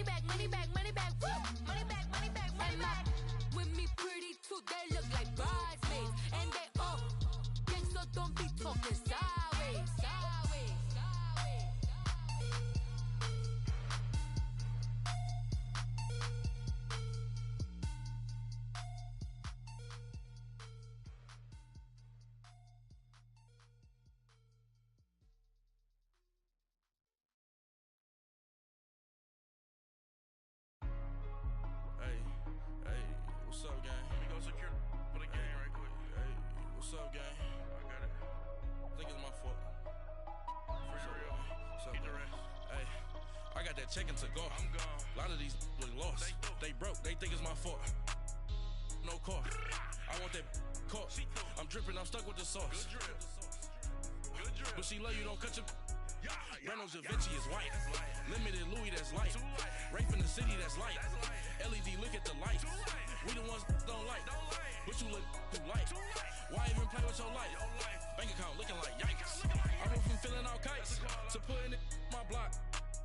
money back, money back, money back, woo! Money back, money back, money back. With me pretty too, they look like bridesmaids. And they all gang, so don't be talking sideways. What's up, gang? Let me go secure for the game right quick. Hey, what's up, gang? I got it. I think it's my fault. For real. What's up, gang? Hey, I got that check-in to go. I'm gone. A lot of these look lost. They broke. They think it's my fault. No car. I want that caught. I'm dripping. I'm stuck with the sauce. Good drip. Good drip. But she love you. Don't cut your. Reynolds Da Vinci is white. Limited Louis, that's light. Rape in the city, that's light. LED, look at the lights. We the ones don't like. But you look too light. Why even play with your life? Bank account looking like yikes. I went from filling out kites to putting it in my block.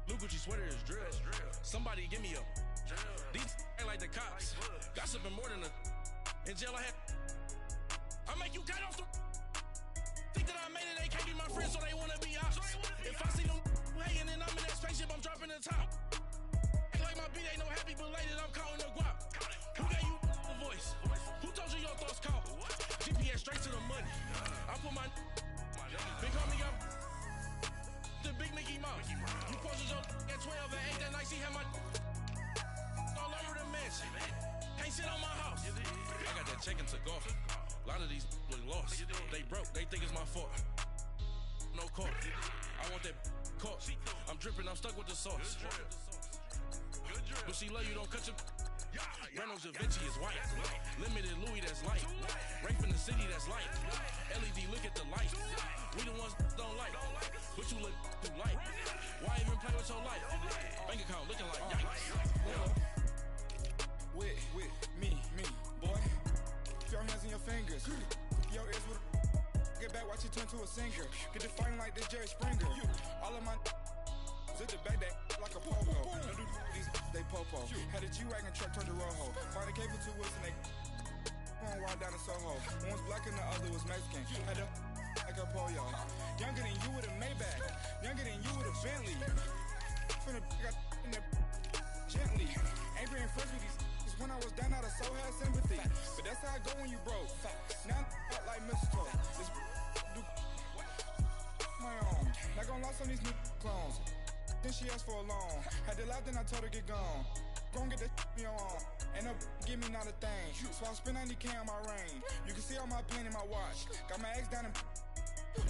Blue Gucci sweater is drill. Somebody give me a. These ain't like the cops. Gossiping more than a. In jail I had. I make you cut off the. Think that I made it, they can't be my friends, so they wanna be ops. If I see them hating and I'm in that spaceship, I'm dropping the top. Ain't like my beat ain't no happy belated, I'm counting the guap. Who gave you the voice? Who told you your thoughts count? GPS straight to the money. I put my big homie up the big Mickey Mouse. You posted your at 12 and 8 that night, she had my all over the mansion. Can't sit on my house. I got that check-in to go. A lot of these look lost. They broke, they think it's my fault. No car. I want that caught. I'm dripping, I'm stuck with the sauce. But she love you, don't cut your. Reynolds Da Vinci is white. Limited Louis, that's light. Rape in the city, that's light. LED, look at the lights. We the ones don't like. But you look too light. Why even play with your life? Bank account looking like yikes. With me, boy. Your hands in your fingers. Your ears with a get back, watch you turn to a singer. Get the fighting like this Jerry Springer. All of my zip the back that like a pogo. No do these they popo. Had a G-Wagon truck turned to Rojo. Find a cable 2 wheels and they going wild down in Soho. One was black and the other was Mexican. Had a like a pollo. Younger than you with a Maybach. Younger than you with a Bentley. From the got in the gently. Angry and friends with these. When I was down, I so had sympathy. But that's how I go when you broke. Now I'm out like mistletoe. This do my own. Not gonna lie, some of these new clones. Then she asked for a loan. Had to laugh, then I told her get gone. Gon' get that me on. Ain't no give me not a thing. So I spend 90K on my ring. You can see all my pain in my watch. Got my ex down and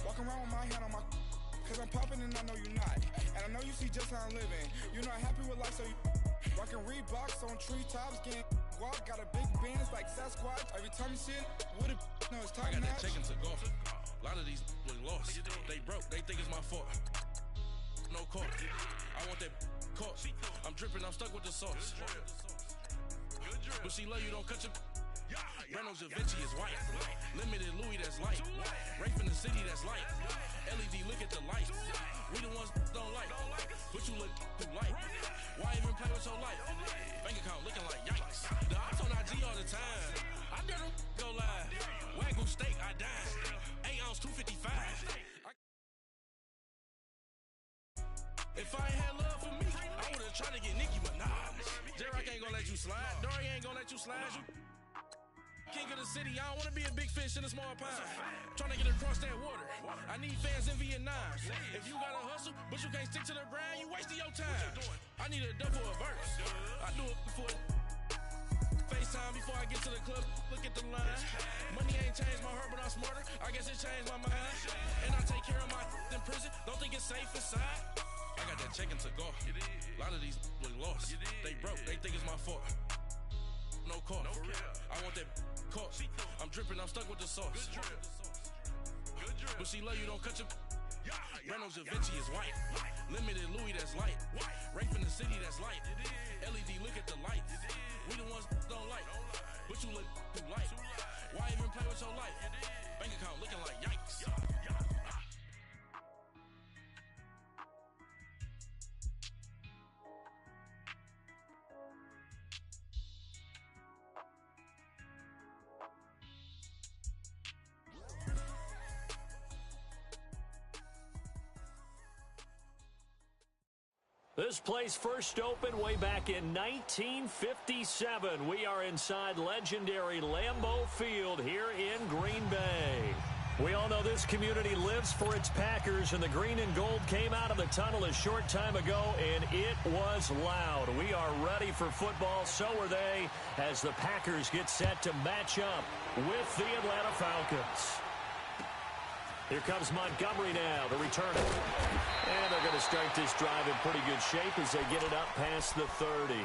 walking around with my hand on my. Cause I'm popping and I know you not. And I know you see just how I'm living. You're not happy with life, so you. Rockin' Reeboks on treetops, getting guap, got a big Benz like Sasquatch. Every time you see it, with it, no, it's time. I got that check-in to go. A lot of these look lost. They broke, they think it's my fault. No car. I want that caught. I'm dripping, I'm stuck with the sauce. But she love you, don't cut your. Reynolds Da Vinci is white. Limited Louis, that's light. Rape in the city, that's light. LED, look at the lights. We the ones don't like. But you look too light. Why even play with your life? Bank account looking like yikes. The ops on IG all the time. I dare them go live. Wagyu steak, I dine. 8 ounce, 255. If I ain't had love for me, I would've tried to get Nicki Minaj. J-Rock ain't gonna let you slide. Dory ain't gonna let you slide. You king of the city, I don't wanna be a big fish in a small pond. Trying to get across that water. I need fans in Vietnam. If you gotta hustle, but you can't stick to the grind, you wasting your time. I need a double a verse. I do it for FaceTime before I get to the club. Look at the line. Money ain't changed my heart, but I'm smarter. I guess it changed my mind. And I take care of my in prison. Don't think it's safe inside. I got that check-in to go. A lot of these look lost. They broke. They think it's my fault. No car. I want that caught. I'm dripping, I'm stuck with the sauce. But she love you, don't cut your. Reynolds Da Vinci is white. Limited Louis, that's light. Rape in the city, that's light. LED, look at the lights. We the ones don't like. But you look too light. Why even play with your life? Bank account looking like yikes. This place first opened way back in 1957. We are inside legendary Lambeau Field here in Green Bay. We all know this community lives for its Packers, and the green and gold came out of the tunnel a short time ago, and it was loud. We are ready for football, so are they, as the Packers get set to match up with the Atlanta Falcons. Here comes Montgomery now, the returner. And they're going to start this drive in pretty good shape as they get it up past the 30.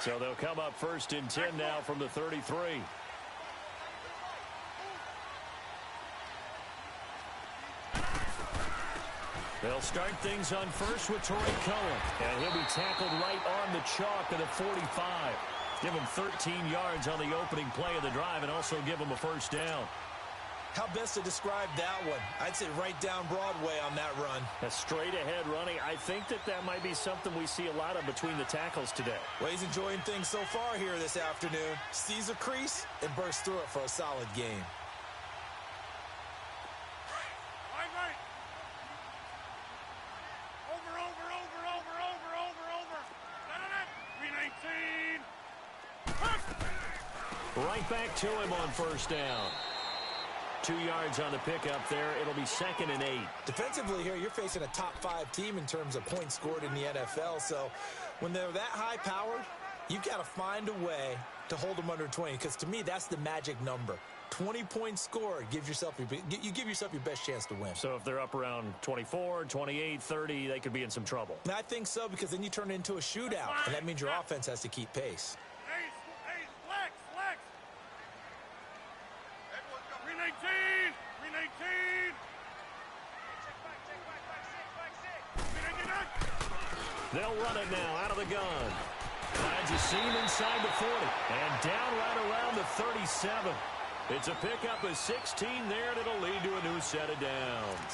So they'll come up first and 10 now from the 33. They'll start things on first with Torrey Cohen. And he'll be tackled right on the chalk at the 45. Give him 13 yards on the opening play of the drive and also give him a first down. How best to describe that one? I'd say right down Broadway on that run. A straight-ahead running. I think that might be something we see a lot of between the tackles today. Well, he's enjoying things so far here this afternoon. Sees a crease and bursts through it for a solid game. Right back to him on first down. 2 yards on the pickup there. It'll be 2nd and 8. Defensively here, you're facing a top-5 team in terms of points scored in the NFL. So when they're that high-powered, you've got to find a way to hold them under 20. Because to me, that's the magic number. 20 points scored. You give yourself your best chance to win. So if they're up around 24, 28, 30, they could be in some trouble. I think so, because then you turn it into a shootout. And that means your offense has to keep pace. They'll run it now out of the gun. Finds a seam inside the 40. And down right around the 37. It's a pickup of 16 there, and it'll lead to a new set of downs.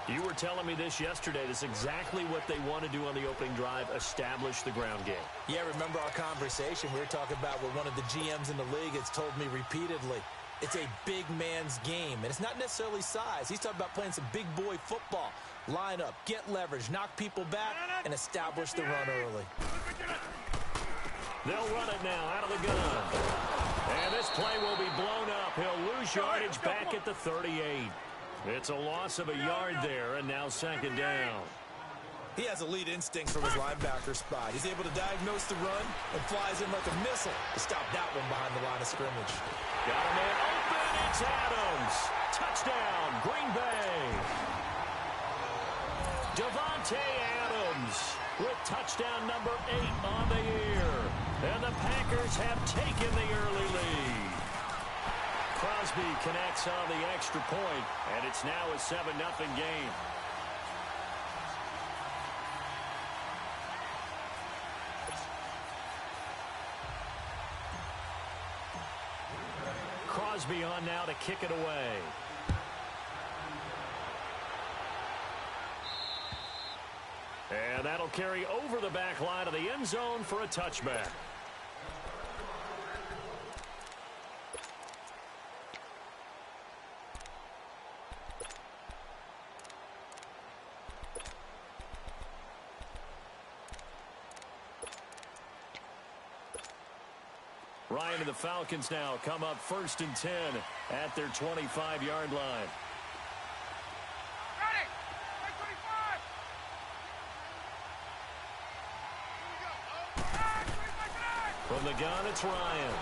You were telling me this yesterday. This is exactly what they want to do on the opening drive, establish the ground game. Yeah, remember our conversation? We were talking about what one of the GMs in the league has told me repeatedly. It's a big man's game, and it's not necessarily size. He's talking about playing some big boy football. Line up, get leverage, knock people back, and establish the run early. They'll run it now out of the gun. And this play will be blown up. He'll lose yardage back at the 38. It's a loss of a yard there, and now 2nd down. He has elite instincts from his linebacker spot. He's able to diagnose the run and flies in like a missile to stop that one behind the line of scrimmage. Got a man open. It's Adams. Touchdown, Green Bay. Devontae Adams with touchdown number 8 on the year. And the Packers have taken the early lead. Crosby connects on the extra point, and it's now a 7-0 game. Crosby on now to kick it away. And that'll carry over the back line of the end zone for a touchback. Ryan and the Falcons now come up 1st and 10 at their 25-yard line. Ready! 25! From the gun, it's Ryan.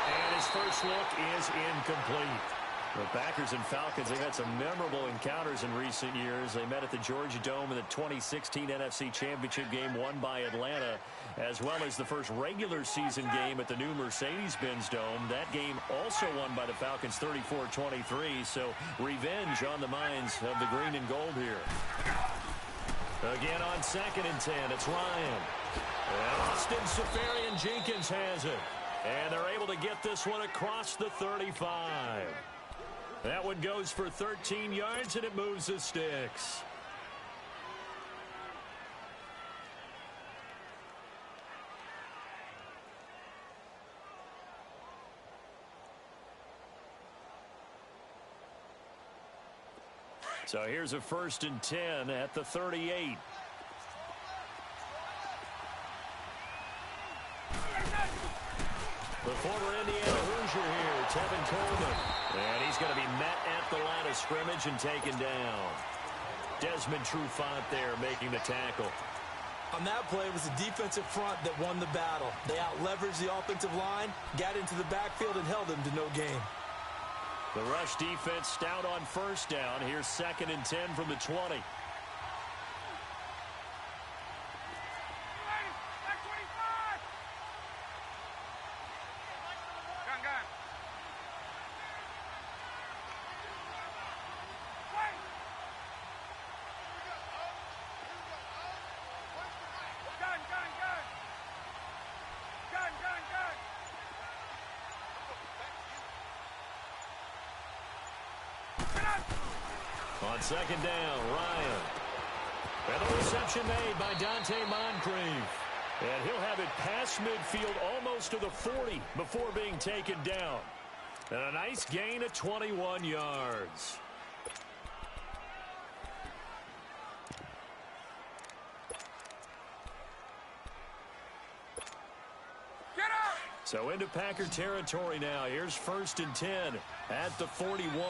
And his first look is incomplete. The Packers and Falcons, they've had some memorable encounters in recent years. They met at the Georgia Dome in the 2016 NFC Championship game won by Atlanta, as well as the first regular season game at the new Mercedes-Benz Dome. That game also won by the Falcons 34-23, so revenge on the minds of the green and gold here. Again on 2nd and 10, it's Ryan. And Austin Seferian-Jenkins has it. And they're able to get this one across the 35. That one goes for 13 yards, and it moves the sticks. So here's a 1st and 10 at the 38. The former Indiana Hoosier here, Tevin Coleman. And he's going to be met at the line of scrimmage and taken down. Desmond Trufant there making the tackle. On that play, it was the defensive front that won the battle. They out-leveraged the offensive line, got into the backfield, and held them to no gain. The rush defense stout on 1st down. Here's 2nd and 10 from the 20. On 2nd down, Ryan. And the reception made by Dante Moncrief. And he'll have it past midfield almost to the 40 before being taken down. And a nice gain of 21 yards. Get up! So into Packer territory now. Here's 1st and 10 at the 41.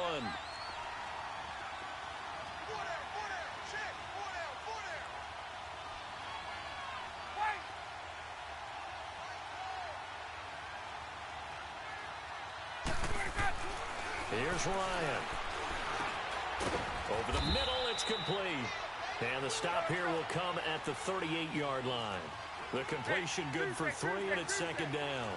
Here's Ryan. Over the middle, it's complete. And the stop here will come at the 38-yard line. The completion good for 3, and it's 2nd down.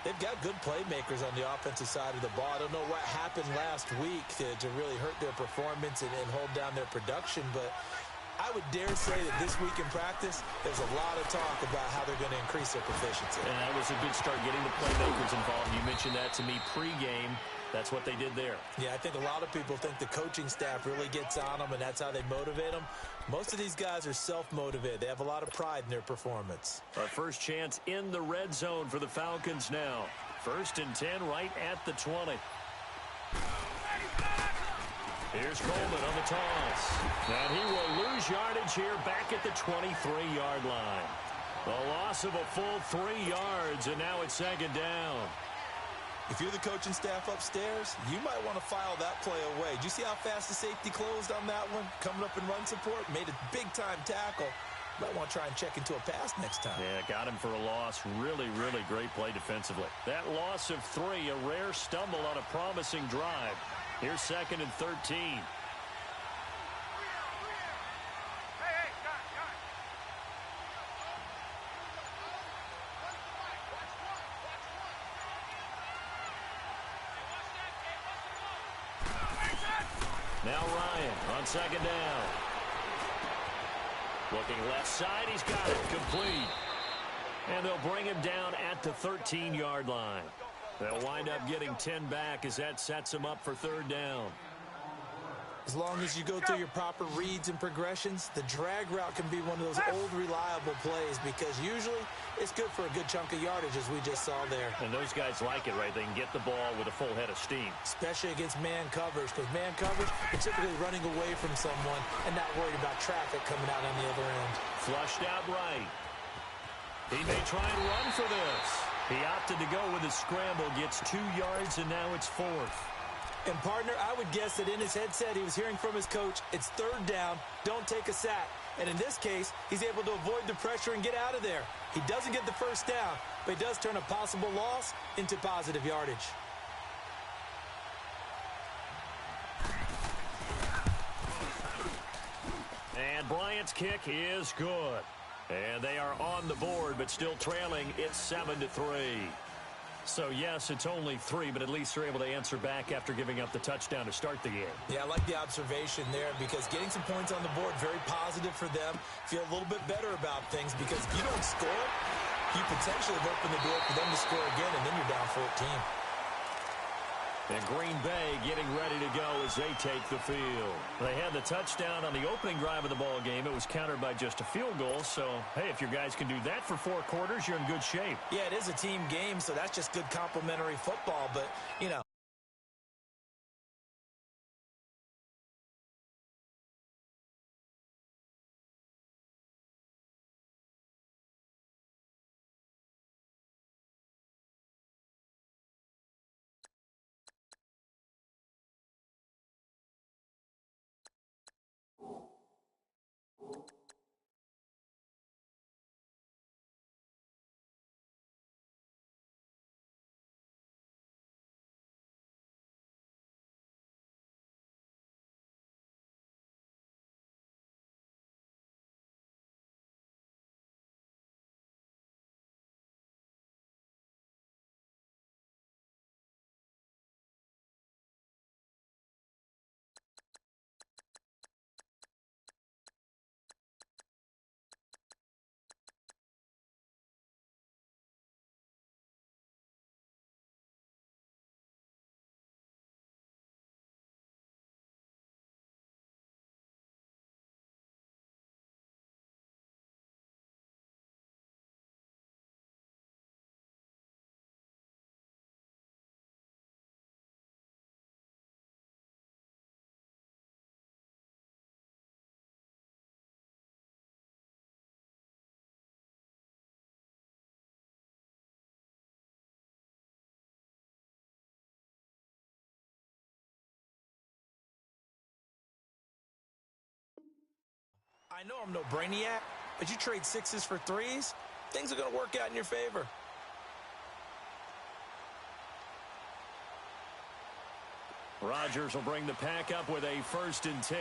They've got good playmakers on the offensive side of the ball. I don't know what happened last week to really hurt their performance and hold down their production, but I would dare say that this week in practice, there's a lot of talk about how they're going to increase their proficiency. And that was a good start, getting the playmakers involved. You mentioned that to me pregame. That's what they did there. Yeah, I think a lot of people think the coaching staff really gets on them, and that's how they motivate them. Most of these guys are self-motivated. They have a lot of pride in their performance. A first chance in the red zone for the Falcons now. 1st and 10 right at the 20. Here's Coleman on the toss. And he will lose yardage here back at the 23-yard line. The loss of a full 3 yards, and now it's 2nd down. If you're the coaching staff upstairs, you might want to file that play away. Do you see how fast the safety closed on that one? Coming up in run support, made a big-time tackle. Might want to try and check into a pass next time. Yeah, got him for a loss. Really, really great play defensively. That loss of 3, a rare stumble on a promising drive. Here's 2nd and 13. Now Ryan on second down. Looking left side, he's got it, complete. And they'll bring him down at the 13-yard line. They'll wind up getting 10 back as that sets him up for third down. As long as you go through your proper reads and progressions, the drag route can be one of those old reliable plays because usually it's good for a good chunk of yardage, as we just saw there. And those guys like it, right? They can get the ball with a full head of steam. Especially against man coverage, because man coverage, you're typically running away from someone and not worried about traffic coming out on the other end. Flushed out right. He may try and run for this. He opted to go with a scramble, gets 2 yards, and now it's 4th. And, partner, I would guess that in his headset he was hearing from his coach, it's third down, don't take a sack. And in this case, he's able to avoid the pressure and get out of there. He doesn't get the first down, but he does turn a possible loss into positive yardage. And Bryant's kick is good. And they are on the board, but still trailing. It's 7-3. So, yes, it's only 3, but at least they're able to answer back after giving up the touchdown to start the game. Yeah, I like the observation there because getting some points on the board, very positive for them. Feel a little bit better about things because if you don't score, you potentially have opened the door for them to score again, and then you're down 14. And Green Bay getting ready to go as they take the field. They had the touchdown on the opening drive of the ball game. It was countered by just a field goal. So, hey, if your guys can do that for 4 quarters, you're in good shape. Yeah, it is a team game, so that's just good complementary football. But, you know. I know I'm no brainiac, but you trade 6s for 3s, things are going to work out in your favor. Rodgers will bring the pack up with a 1st and 10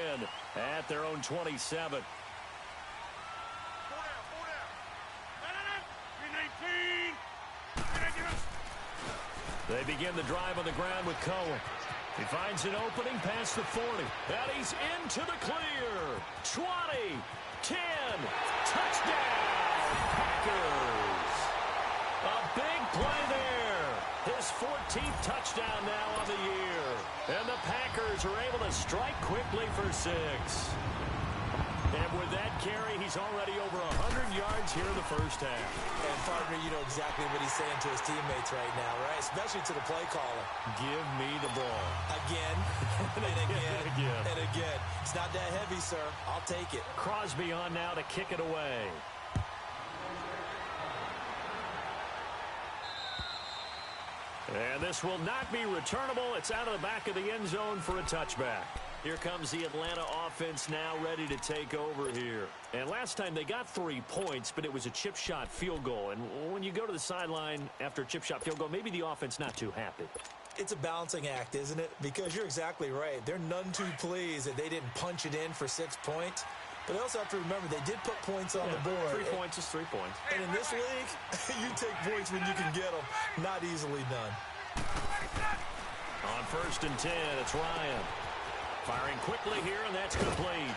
at their own 27. They begin the drive on the ground with Cohen. He finds an opening past the 40. And he's into the clear. 20, 10, touchdown, Packers. A big play there. His 14th touchdown now on the year. And the Packers are able to strike quickly for 6. And with that carry, he's already over 100 yards here in the first half. And, partner, you know exactly what he's saying to his teammates right now, right? Especially to the play caller. Give me the ball. Again, and again, and again. It's not that heavy, sir. I'll take it. Crosby on now to kick it away. And this will not be returnable. It's out of the back of the end zone for a touchback. Here comes the Atlanta offense now ready to take over here. And last time they got 3 points, but it was a chip shot field goal. And when you go to the sideline after a chip shot field goal, maybe the offense not too happy. It's a balancing act, isn't it? Because you're exactly right. They're none too pleased that they didn't punch it in for 6 points. But they also have to remember they did put points on the board. 3 points is 3 points. And in this league, you take points when you can get them. Not easily done. On 1st and 10, it's Ryan. Firing quickly here, and that's complete.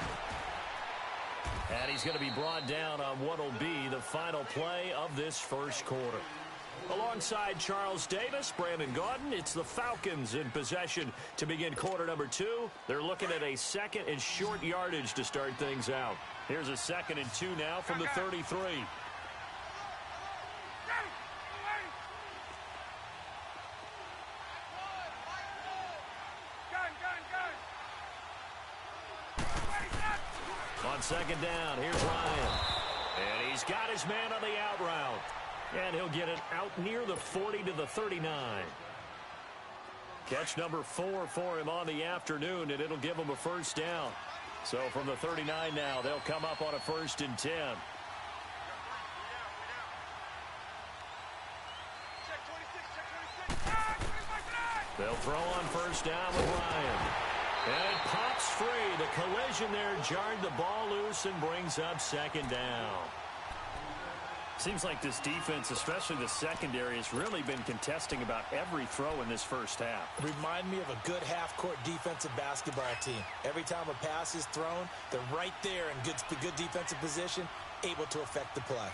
And he's going to be brought down on what will be the final play of this first quarter. Alongside Charles Davis, Brandon Gaudin, it's the Falcons in possession to begin quarter number 2. They're looking at a second and short yardage to start things out. Here's a 2nd and 2 now from the 33. On 2nd down, here's Ryan. And he's got his man on the out route. And he'll get it out near the 40 to the 39. Catch number 4 for him on the afternoon, and it'll give him a first down. So from the 39 now, they'll come up on a 1st and 10. They'll throw on first down with Ryan. And it pops free. The collision there jarred the ball loose and brings up 2nd down. Seems like this defense, especially the secondary, has really been contesting about every throw in this first half. Remind me of a good half-court defensive basketball team. Every time a pass is thrown, they're right there in good defensive position, able to affect the play.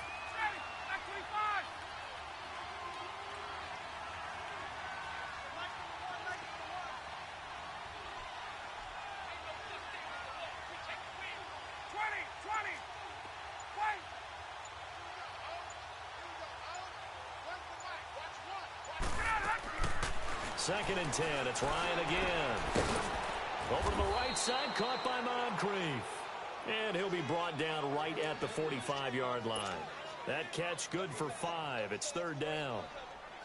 Second and 10. It's Ryan again. Over to the right side, caught by Moncrief. And he'll be brought down right at the 45-yard line. That catch good for 5. It's 3rd down.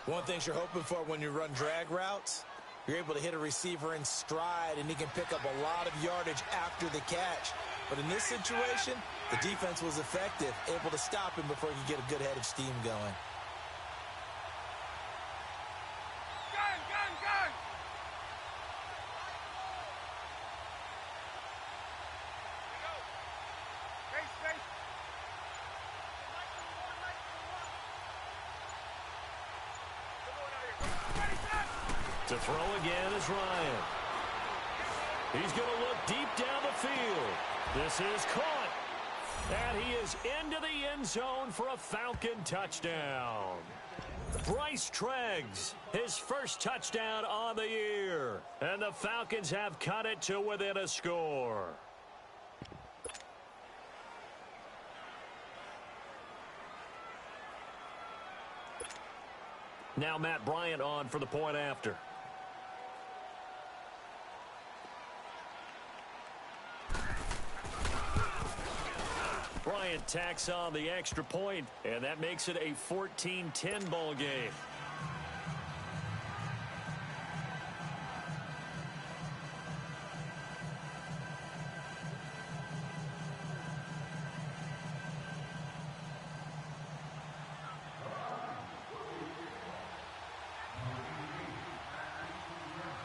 One thing you're hoping for when you run drag routes, you're able to hit a receiver in stride, and he can pick up a lot of yardage after the catch. But in this situation, the defense was effective, able to stop him before he could get a good head of steam going. To throw again is Ryan. He's going to look deep down the field. This is caught. And he is into the end zone for a Falcon touchdown. Bryce Treggs, his first touchdown on the year. And the Falcons have cut it to within a score. Now Matt Bryant on for the point after. Bryant tacks on the extra point, and that makes it a 14-10 ball game.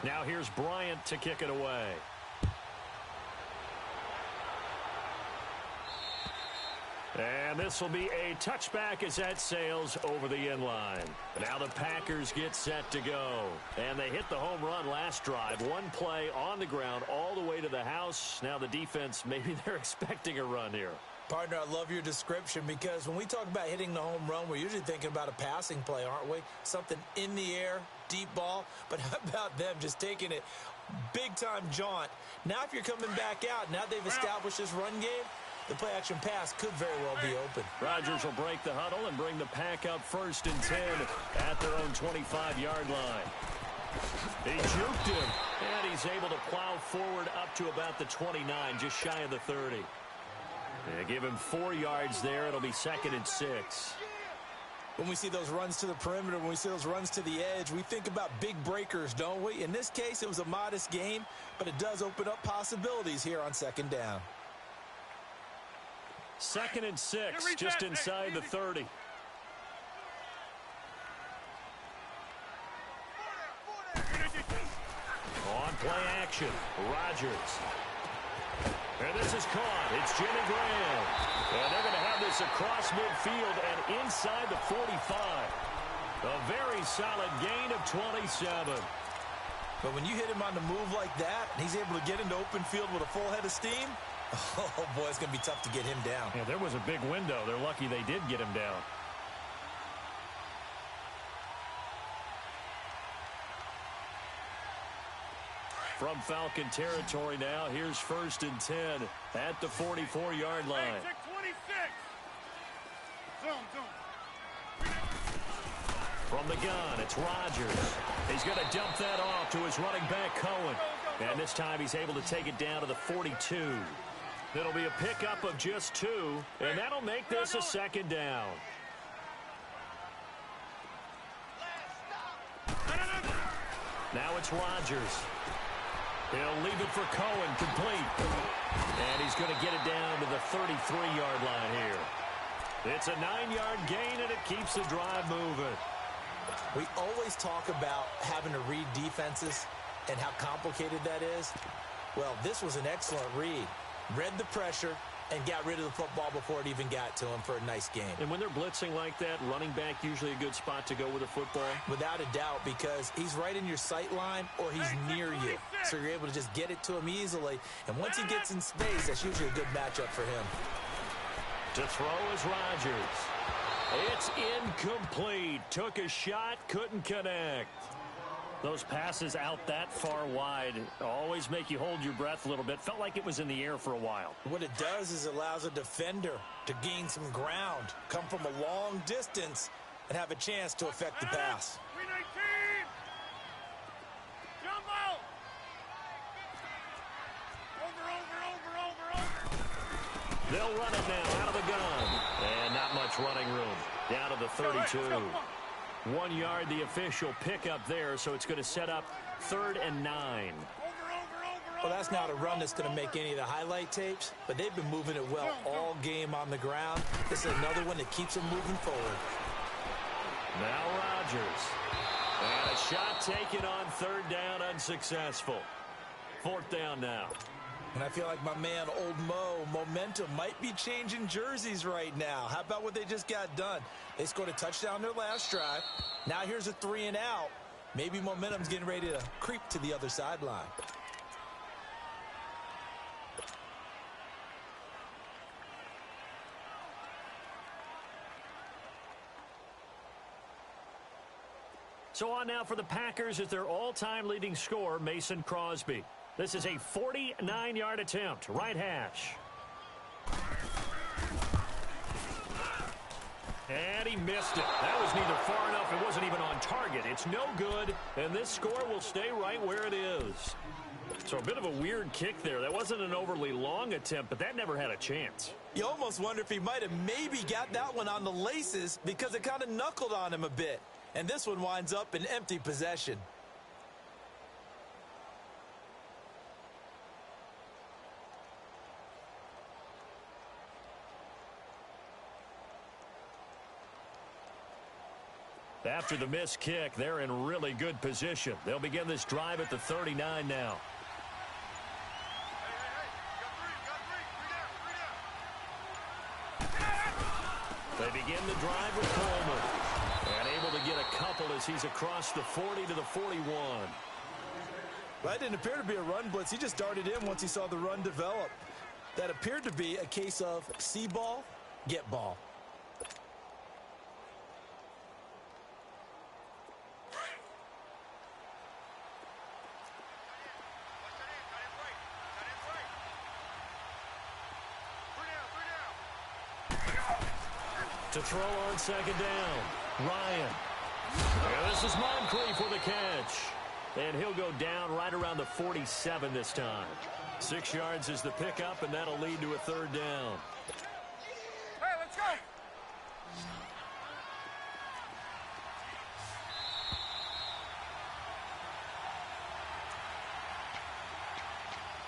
Now here's Bryant to kick it away. And this will be a touchback as that sails over the end line. Now the Packers get set to go. And they hit the home run last drive. One play on the ground all the way to the house. Now the defense, maybe they're expecting a run here. Partner, I love your description because when we talk about hitting the home run, we're usually thinking about a passing play, aren't we? Something in the air, deep ball. But how about them just taking it big-time jaunt? Now if you're coming back out, now they've established this run game, the play-action pass could very well be open. Rodgers will break the huddle and bring the Pack up 1st and 10 at their own 25-yard line. He juked him, and he's able to plow forward up to about the 29, just shy of the 30. They give him 4 yards there. It'll be 2nd and 6. When we see those runs to the perimeter, when we see those runs to the edge, we think about big breakers, don't we? In this case, it was a modest game, but it does open up possibilities here on 2nd down. 2nd and 6, just inside the 30. On play action, Rodgers. And this is caught. It's Jimmy Graham. And they're going to have this across midfield and inside the 45. A very solid gain of 27. But when you hit him on the move like that, and he's able to get into open field with a full head of steam, oh, boy, it's going to be tough to get him down. Yeah, there was a big window. They're lucky they did get him down. From Falcon territory now, here's 1st and 10 at the 44-yard line. Hey, 26. Zone. From the gun, it's Rodgers. He's going to dump that off to his running back, Cohen. And this time he's able to take it down to the 42. It'll be a pickup of just 2, and that'll make this a 2nd down. Now it's Rodgers. He'll leave it for Cohen, complete. And he's going to get it down to the 33-yard line here. It's a 9-yard gain, and it keeps the drive moving. We always talk about having to read defenses and how complicated that is. Well, this was an excellent read. Read the pressure and got rid of the football before it even got to him for a nice game. And when they're blitzing like that, running back usually a good spot to go with a football? Without a doubt, because he's right in your sight line or he's near you. So you're able to just get it to him easily. And once he gets in space, that's usually a good matchup for him. To throw is Rodgers. It's incomplete. Took a shot, couldn't connect. Those passes out that far wide always make you hold your breath a little bit. Felt like it was in the air for a while. What it does is it allows a defender to gain some ground, come from a long distance, and have a chance to affect the pass. Jumbo! Over. They'll run it now out of the gun. And not much running room. Down to the 32. 1 yard, the official pickup there, so it's going to set up 3rd and 9. Well, that's not a run that's going to make any of the highlight tapes, but they've been moving it well all game on the ground. This is another one that keeps them moving forward. Now Rodgers. And a shot taken on 3rd down, unsuccessful. 4th down now. And I feel like my man, Old Mo, momentum might be changing jerseys right now. How about what they just got done? They scored a touchdown their last drive. Now here's a 3 and out. Maybe momentum's getting ready to creep to the other sideline. So on now for the Packers is their all-time leading scorer, Mason Crosby. This is a 49-yard attempt, right hash. And he missed it. That was neither far enough. It wasn't even on target. It's no good, and this score will stay right where it is. So a bit of a weird kick there. That wasn't an overly long attempt, but that never had a chance. You almost wonder if he might have maybe got that one on the laces because it kind of knuckled on him a bit. And this one winds up in empty possession. After the missed kick, they're in really good position. They'll begin this drive at the 39 now. They begin the drive with Coleman. And able to get a couple as he's across the 40 to the 41. Well, that didn't appear to be a run blitz. He just darted in once he saw the run develop. That appeared to be a case of see ball, get ball. To throw on 2nd down, Ryan. And this is Moncrief for the catch. And he'll go down right around the 47 this time. 6 yards is the pickup, and that'll lead to a 3rd down. Hey, let's go!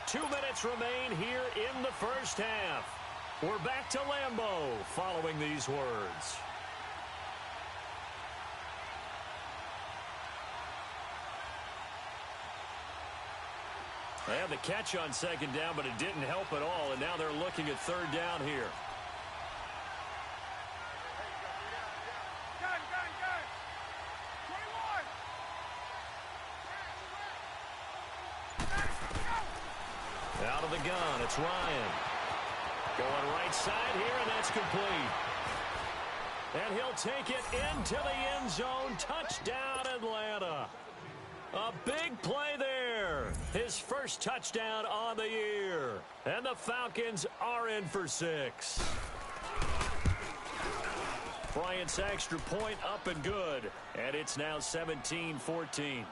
Two minutes remain here in the first half. We're back to Lambeau following these words. They had the catch on 2nd down, but it didn't help at all, and now they're looking at 3rd down here. Gun! 21! the gun. It's Ryan. Going right side here, and that's complete. And he'll take it into the end zone. Touchdown, Atlanta. A big play there. His first touchdown on the year. And the Falcons are in for 6. Bryant's extra point up and good. And it's now 17-14.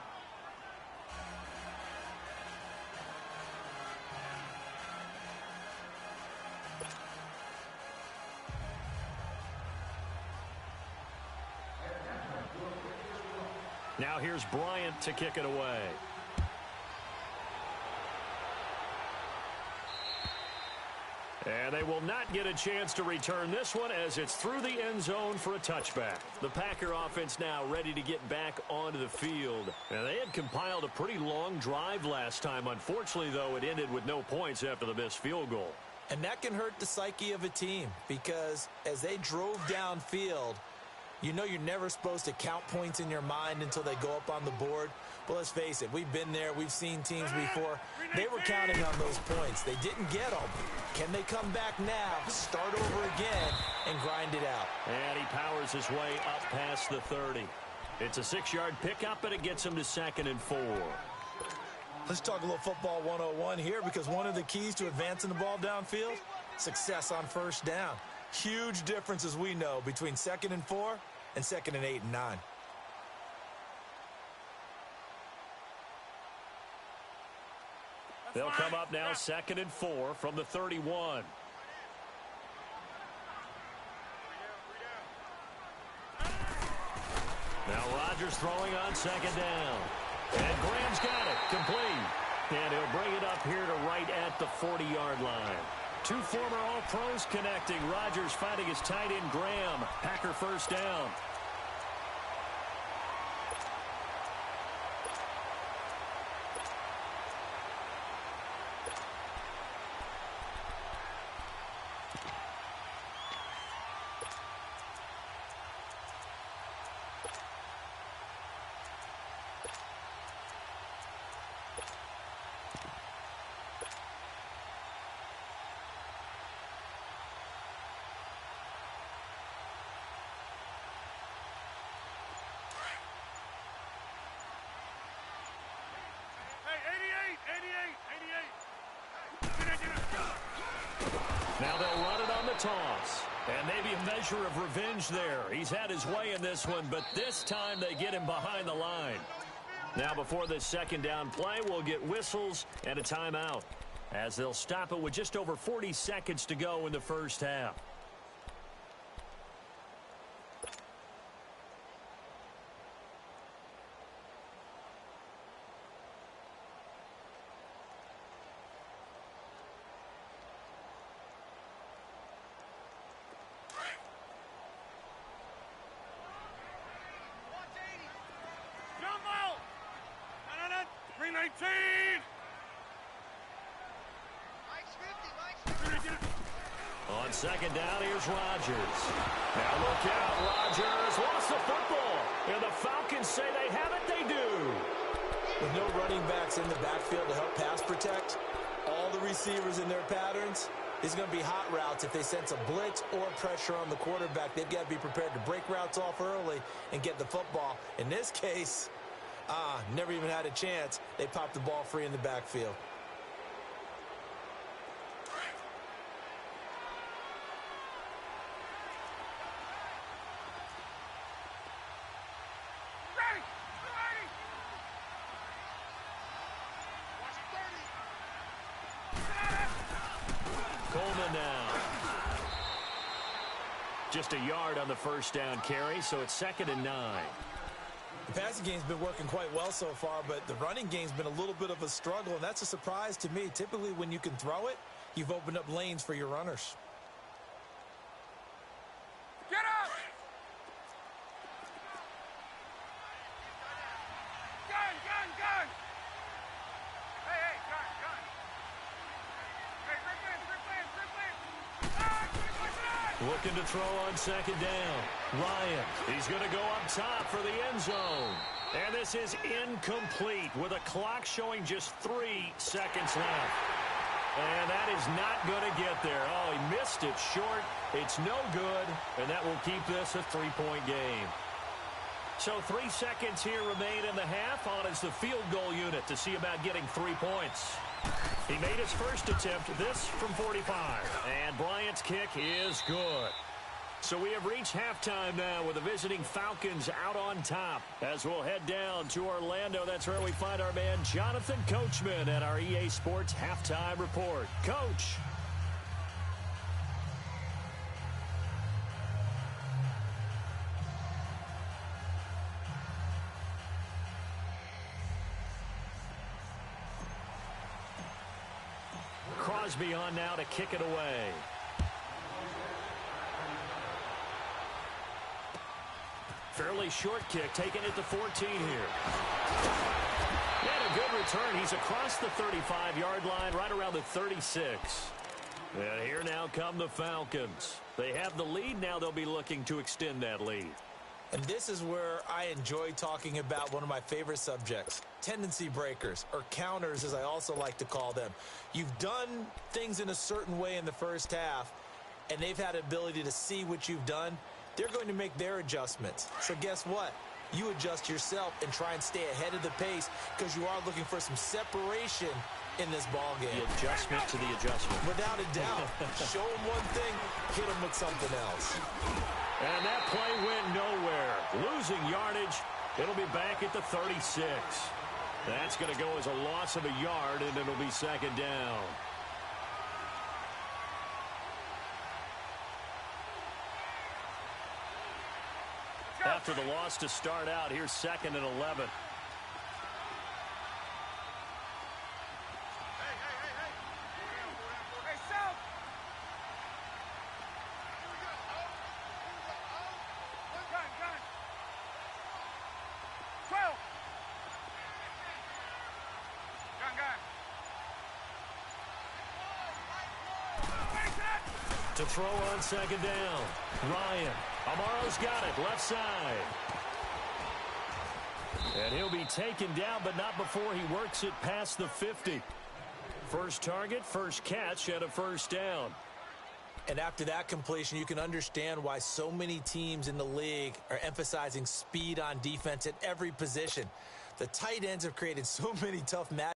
Now here's Bryant to kick it away. And they will not get a chance to return this one as it's through the end zone for a touchback. The Packer offense now ready to get back onto the field. And they had compiled a pretty long drive last time. Unfortunately, though, it ended with no points after the missed field goal. And that can hurt the psyche of a team because as they drove downfield, you know you're never supposed to count points in your mind until they go up on the board. But let's face it, we've been there. We've seen teams before. They were counting on those points. They didn't get them. Can they come back now, start over again, and grind it out? And he powers his way up past the 30. It's a 6-yard pickup, and it gets him to 2nd and 4. Let's talk a little football 101 here because one of the keys to advancing the ball downfield, success on first down. Huge difference, as we know, between 2nd and 4 and 2nd and 8 and 9. They'll come up now 2nd and 4 from the 31. Now Rodgers throwing on 2nd down. And Graham's got it. Complete. And he'll bring it up here to right at the 40-yard line. Two former All-Pros connecting. Rodgers finding his tight end Graham. Packer first down. Now they'll run it on the toss. And maybe a measure of revenge there. He's had his way in this one, but this time they get him behind the line. Now before this 2nd down play, we'll get whistles and a timeout as they'll stop it with just over 40 seconds to go in the first half. On 2nd down, here's Rodgers. Now look out, Rodgers lost the football. And the Falcons say they have it, they do. With no running backs in the backfield to help pass protect, all the receivers in their patterns, these are going to be hot routes. If they sense a blitz or pressure on the quarterback, they've got to be prepared to break routes off early and get the football. In this case, never even had a chance. They popped the ball free in the backfield. Coleman now. Just a yard on the first down carry, so it's 2nd and 9. The passing game's been working quite well so far, but the running game's been a little bit of a struggle, and that's a surprise to me. Typically, when you can throw it, you've opened up lanes for your runners. Get up! Gun, gun, gun! Hey, gun. Hey, Rick Lance. Looking to throw on 2nd down. Ryan, he's going to go up top for the end zone. And this is incomplete with a clock showing just 3 seconds left. And that is not going to get there. Oh, he missed it short. It's no good, and that will keep this a 3-point game. So 3 seconds here remain in the half. On is the field goal unit to see about getting 3 points. He made his first attempt, this from 45. And Bryant's kick is good. So we have reached halftime now with the visiting Falcons out on top. As we'll head down to Orlando, that's where we find our man Jonathan Coachman at our EA Sports Halftime Report. Coach. Crosby on now to kick it away. Fairly short kick, taking it to 14 here. And a good return. He's across the 35-yard line, right around the 36. And here now come the Falcons. They have the lead. Now they'll be looking to extend that lead. And this is where I enjoy talking about one of my favorite subjects, tendency breakers, or counters as I also like to call them. You've done things in a certain way in the first half, and they've had the ability to see what you've done. They're going to make their adjustments. So guess what? You adjust yourself and try and stay ahead of the pace because you are looking for some separation in this ball game. The adjustment to the adjustment. Without a doubt. Show them one thing, hit them with something else. And that play went nowhere. Losing yardage. It'll be back at the 36. That's going to go as a loss of a yard, and it'll be second down. After the loss to start out, here's 2nd and 11. To throw on second down. Ryan. Amaro's got it, left side. And he'll be taken down, but not before he works it past the 50. First target, first catch, and a first down. And after that completion, you can understand why so many teams in the league are emphasizing speed on defense at every position. The tight ends have created so many tough matchups.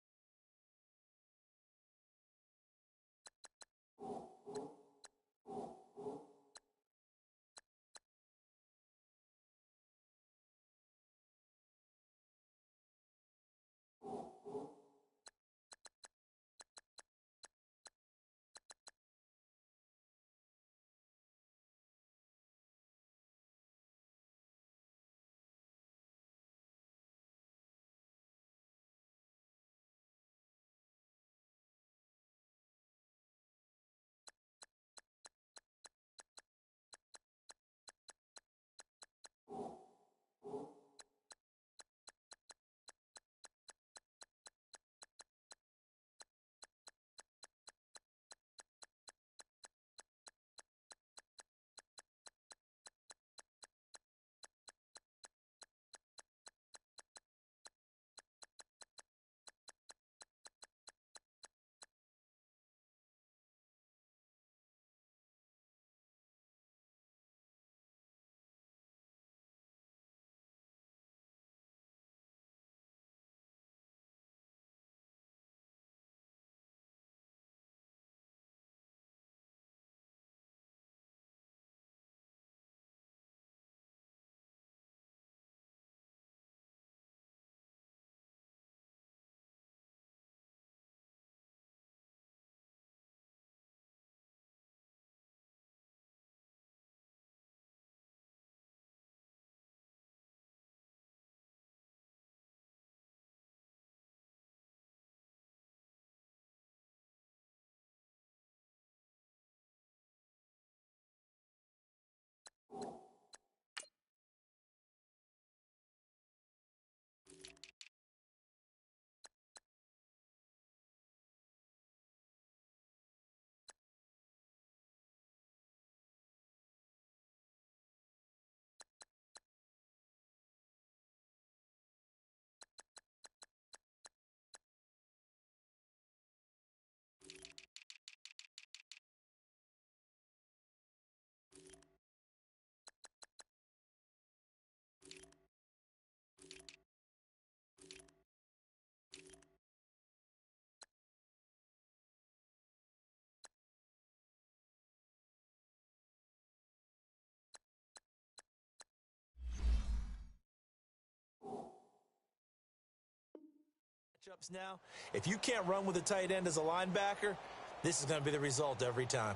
Matchups now, if you can't run with a tight end as a linebacker, this is going to be the result every time.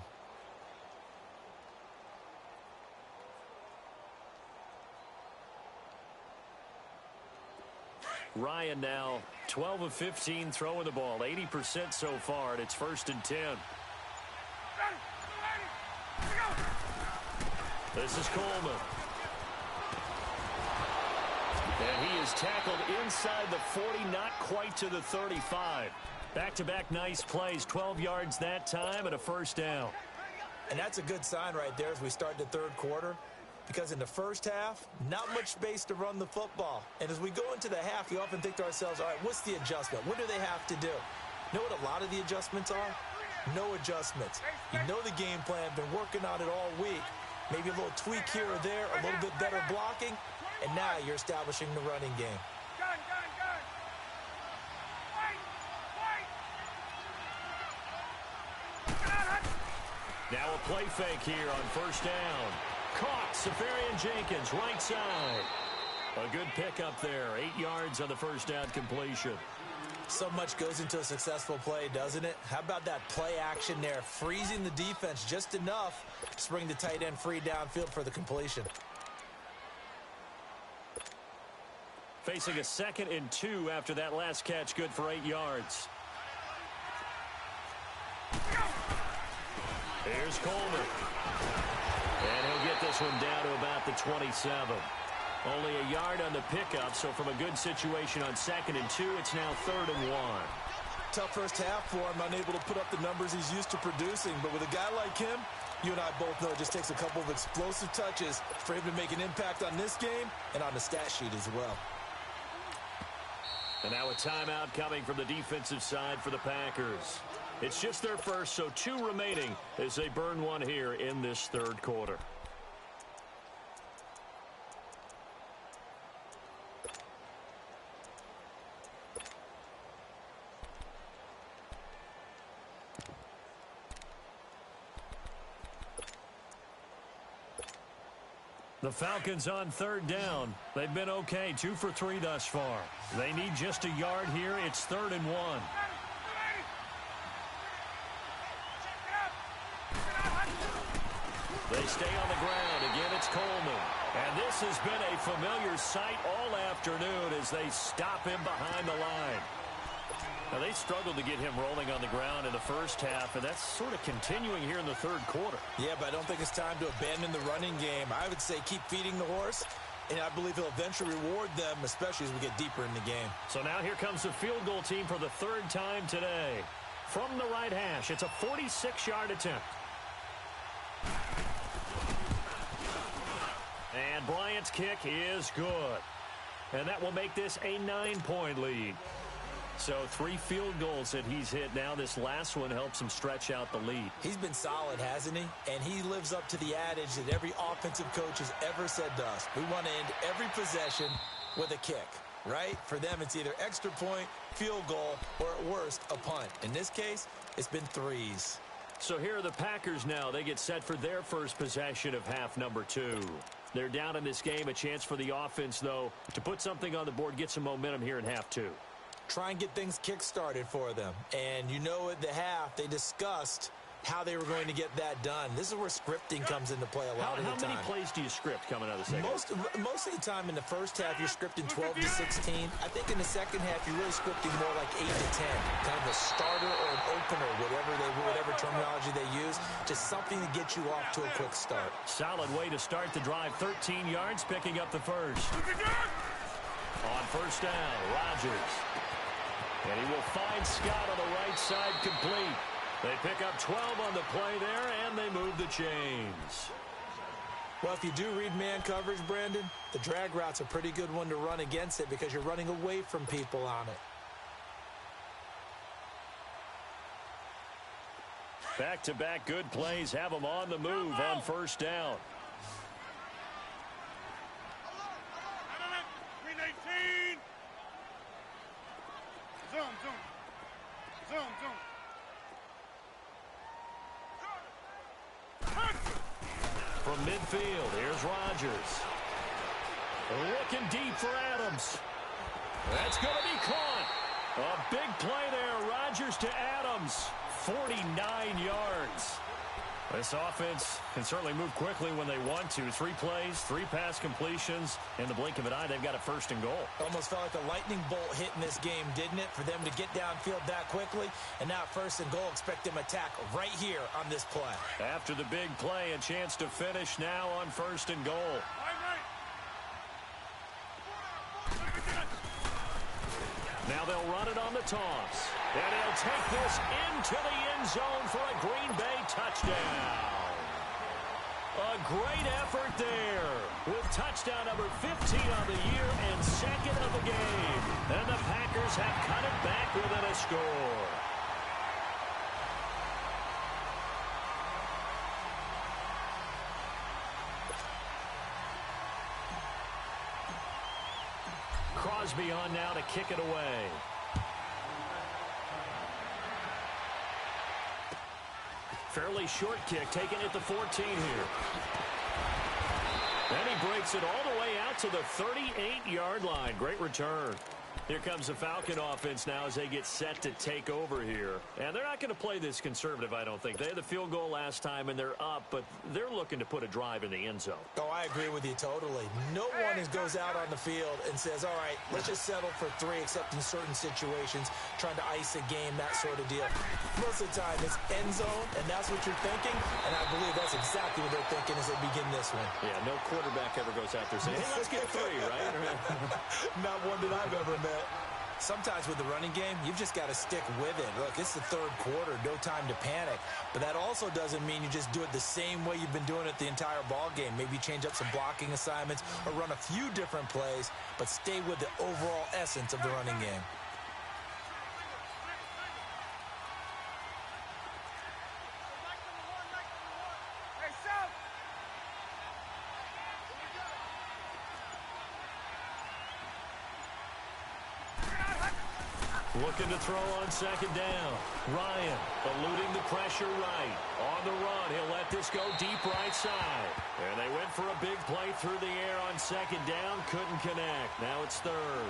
Ryan now 12 of 15 throwing the ball, 80% so far, and it's 1st and 10. This is Coleman. And he is tackled inside the 40, not quite to the 35. Back-to-back nice plays, 12 yards that time and a 1st down. And that's a good sign right there as we start the third quarter, because in the first half, not much space to run the football. And as we go into the half, we often think to ourselves, all right, what's the adjustment? What do they have to do? You know what a lot of the adjustments are? No adjustments. You know the game plan, been working on it all week. Maybe a little tweak here or there, a little bit better blocking, and now you're establishing the running game. Now a play fake here on 1st down. Caught, Safarian-Jenkins, right side. A good pickup there, 8 yards on the 1st down completion. So much goes into a successful play, doesn't it? How about that play action there, freezing the defense just enough to bring the tight end free downfield for the completion. Facing a 2nd and 2 after that last catch, good for 8 yards. Here's Coleman. And he'll get this one down to about the 27. Only a yard on the pickup, so from a good situation on 2nd and 2, it's now 3rd and 1. Tough first half for him, unable to put up the numbers he's used to producing. But with a guy like him, you and I both know it just takes a couple of explosive touches for him to make an impact on this game and on the stat sheet as well. And now a timeout coming from the defensive side for the Packers. It's just their first, so 2 remaining as they burn one here in this third quarter. The Falcons on 3rd down. They've been okay, 2 for 3 thus far. They need just a yard here. It's 3rd and 1. They stay on the ground. Again, it's Coleman. And this has been a familiar sight all afternoon as they stop him behind the line. Now, they struggled to get him rolling on the ground in the first half, and that's sort of continuing here in the third quarter. Yeah, but I don't think it's time to abandon the running game. I would say keep feeding the horse, and I believe he'll eventually reward them, especially as we get deeper in the game. So now here comes the field goal team for the 3rd time today. From the right hash, it's a 46-yard attempt. And Bryant's kick is good. And that will make this a 9-point lead. So 3 field goals that he's hit now. This last one helps him stretch out the lead. He's been solid, hasn't he? And he lives up to the adage that every offensive coach has ever said to us. We want to end every possession with a kick, right? For them, it's either extra point, field goal, or at worst, a punt. In this case, it's been 3s. So here are the Packers now. They get set for their first possession of half number 2. They're down in this game. A chance for the offense, though, to put something on the board, get some momentum here in half 2. Try and get things kick-started for them. And you know at the half, they discussed how they were going to get that done. This is where scripting comes into play a lot of the time. How many plays do you script coming out of the second? Most of the time in the first half, you're scripting 12 to 16. I think in the second half, you're really scripting more like 8 to 10. Kind of a starter or an opener, whatever terminology they use. Just something to get you off to a quick start. Solid way to start the drive. 13 yards, picking up the first. On 1st down, Rodgers. And he will find Scott on the right side, complete. They pick up 12 on the play there, and they move the chains. Well, if you do read man coverage, Brandon, the drag route's a pretty good one to run against it because you're running away from people on it. Back-to-back good plays have them on the move on 1st down. From midfield, here's Rodgers. Looking deep for Adams. That's going to be caught. A big play there. Rodgers to Adams. 49 yards. This offense can certainly move quickly when they want to. 3 plays, 3 pass completions. In the blink of an eye, they've got a first and goal. Almost felt like a lightning bolt hit in this game, didn't it? For them to get downfield that quickly. And now first and goal, expect them to attack right here on this play. After the big play, a chance to finish now on first and goal. Now they'll run it on the toss. And he'll take this into the end zone for a Green Bay touchdown. A great effort there with touchdown number 15 on the year and second of the game. And the Packers have cut it back within a score. Crosby on now to kick it away. Fairly short kick, taken at the 14 here. And he breaks it all the way out to the 38-yard line. Great return. Here comes the Falcon offense now as they get set to take over here. And they're not going to play this conservative, I don't think. They had the field goal last time, and they're up, but they're looking to put a drive in the end zone. Oh, I agree with you totally. No one goes out on the field and says, all right, let's just settle for 3, except in certain situations, trying to ice a game, that sort of deal. Most of the time, it's end zone, and that's what you're thinking, and I believe that's exactly what they're thinking as they begin this one. Yeah, no quarterback ever goes out there saying, hey, let's get 3, right? Not one that I've ever met. Sometimes with the running game, you've just got to stick with it. Look, it's the third quarter, no time to panic. But that also doesn't mean you just do it the same way you've been doing it the entire ball game. Maybe change up some blocking assignments or run a few different plays, but stay with the overall essence of the running game. Looking to throw on second down. Ryan eluding the pressure right. On the run, he'll let this go deep right side. And they went for a big play through the air on second down. Couldn't connect. Now it's third.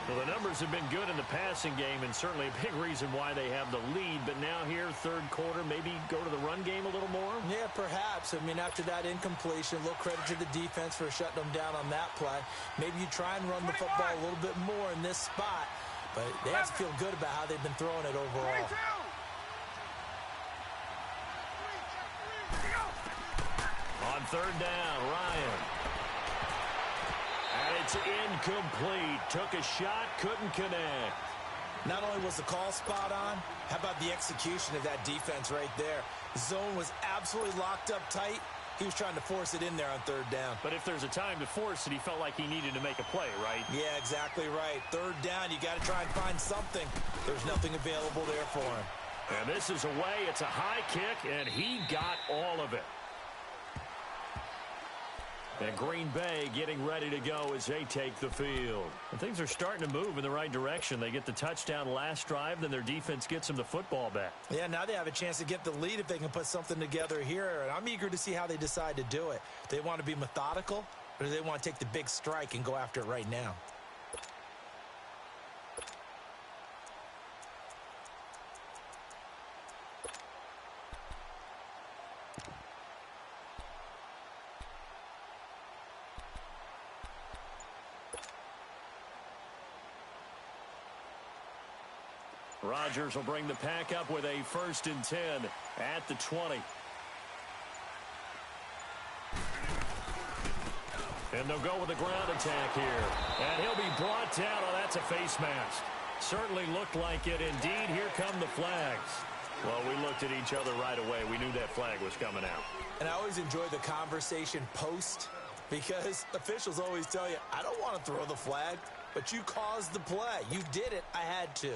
Well, the numbers have been good in the passing game and certainly a big reason why they have the lead. But now here, third quarter, maybe go to the run game a little more? Yeah, perhaps. I mean, after that incompletion, a little credit to the defense for shutting them down on that play. Maybe you try and run the football a little bit more in this spot. But they have to feel good about how they've been throwing it overall. On third down, Ryan. And it's incomplete. Took a shot, couldn't connect. Not only was the call spot on, how about the execution of that defense right there? The zone was absolutely locked up tight. He was trying to force it in there on third down. But if there's a time to force it, he felt like he needed to make a play, right? Yeah, exactly right. Third down, you got to try and find something. There's nothing available there for him. And this is away. It's a high kick, and he got all of it. And Green Bay getting ready to go as they take the field. And things are starting to move in the right direction. They get the touchdown last drive, then their defense gets them the football back. Yeah, now they have a chance to get the lead if they can put something together here. And I'm eager to see how they decide to do it. They want to be methodical, or do they want to take the big strike and go after it right now? Rodgers will bring the pack up with a 1st and 10 at the 20. And they'll go with the ground attack here. And he'll be brought down. Oh, that's a face mask. Certainly looked like it. Indeed, here come the flags. Well, we looked at each other right away. We knew that flag was coming out. And I always enjoy the conversation post because officials always tell you, I don't want to throw the flag, but you caused the play. You did it. I had to.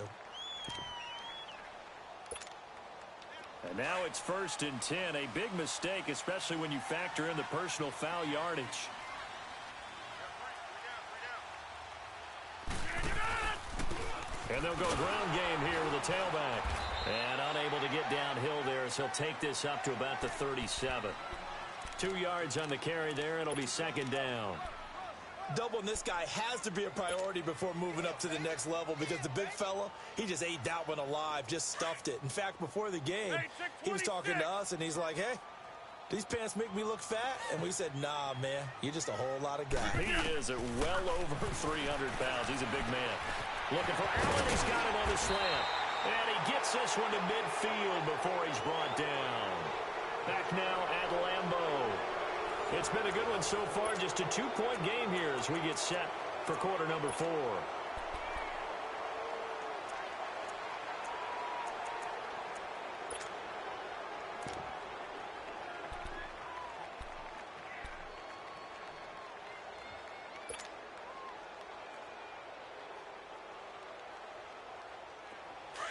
And now it's 1st and 10. A big mistake, especially when you factor in the personal foul yardage. And they'll go ground game here with a tailback. And unable to get downhill there as he'll take this up to about the 37. 2 yards on the carry there. It'll be 2nd down. Doubling this guy has to be a priority before moving up to the next level because the big fella, he just ate that one alive, just stuffed it. In fact, before the game, he was talking to us, and he's like, hey, these pants make me look fat? And we said, nah, man, you're just a whole lot of guy. He is at well over 300 pounds. He's a big man. Looking for Allen. He's got him on the slant. And he gets this one to midfield before he's brought down. Back now at Lambeau. It's been a good one so far. Just a 2-point game here as we get set for quarter number 4.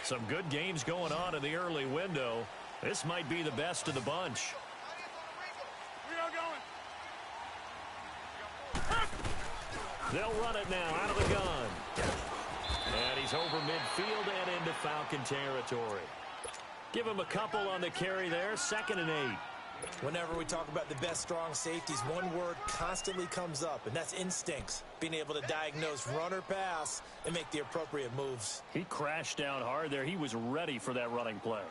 Some good games going on in the early window. This might be the best of the bunch. They'll run it now out of the gun. And he's over midfield and into Falcon territory. Give him a couple on the carry there. 2nd and 8. Whenever we talk about the best strong safeties, one word constantly comes up, and that's instincts. Being able to diagnose run or pass and make the appropriate moves. He crashed down hard there. He was ready for that running play.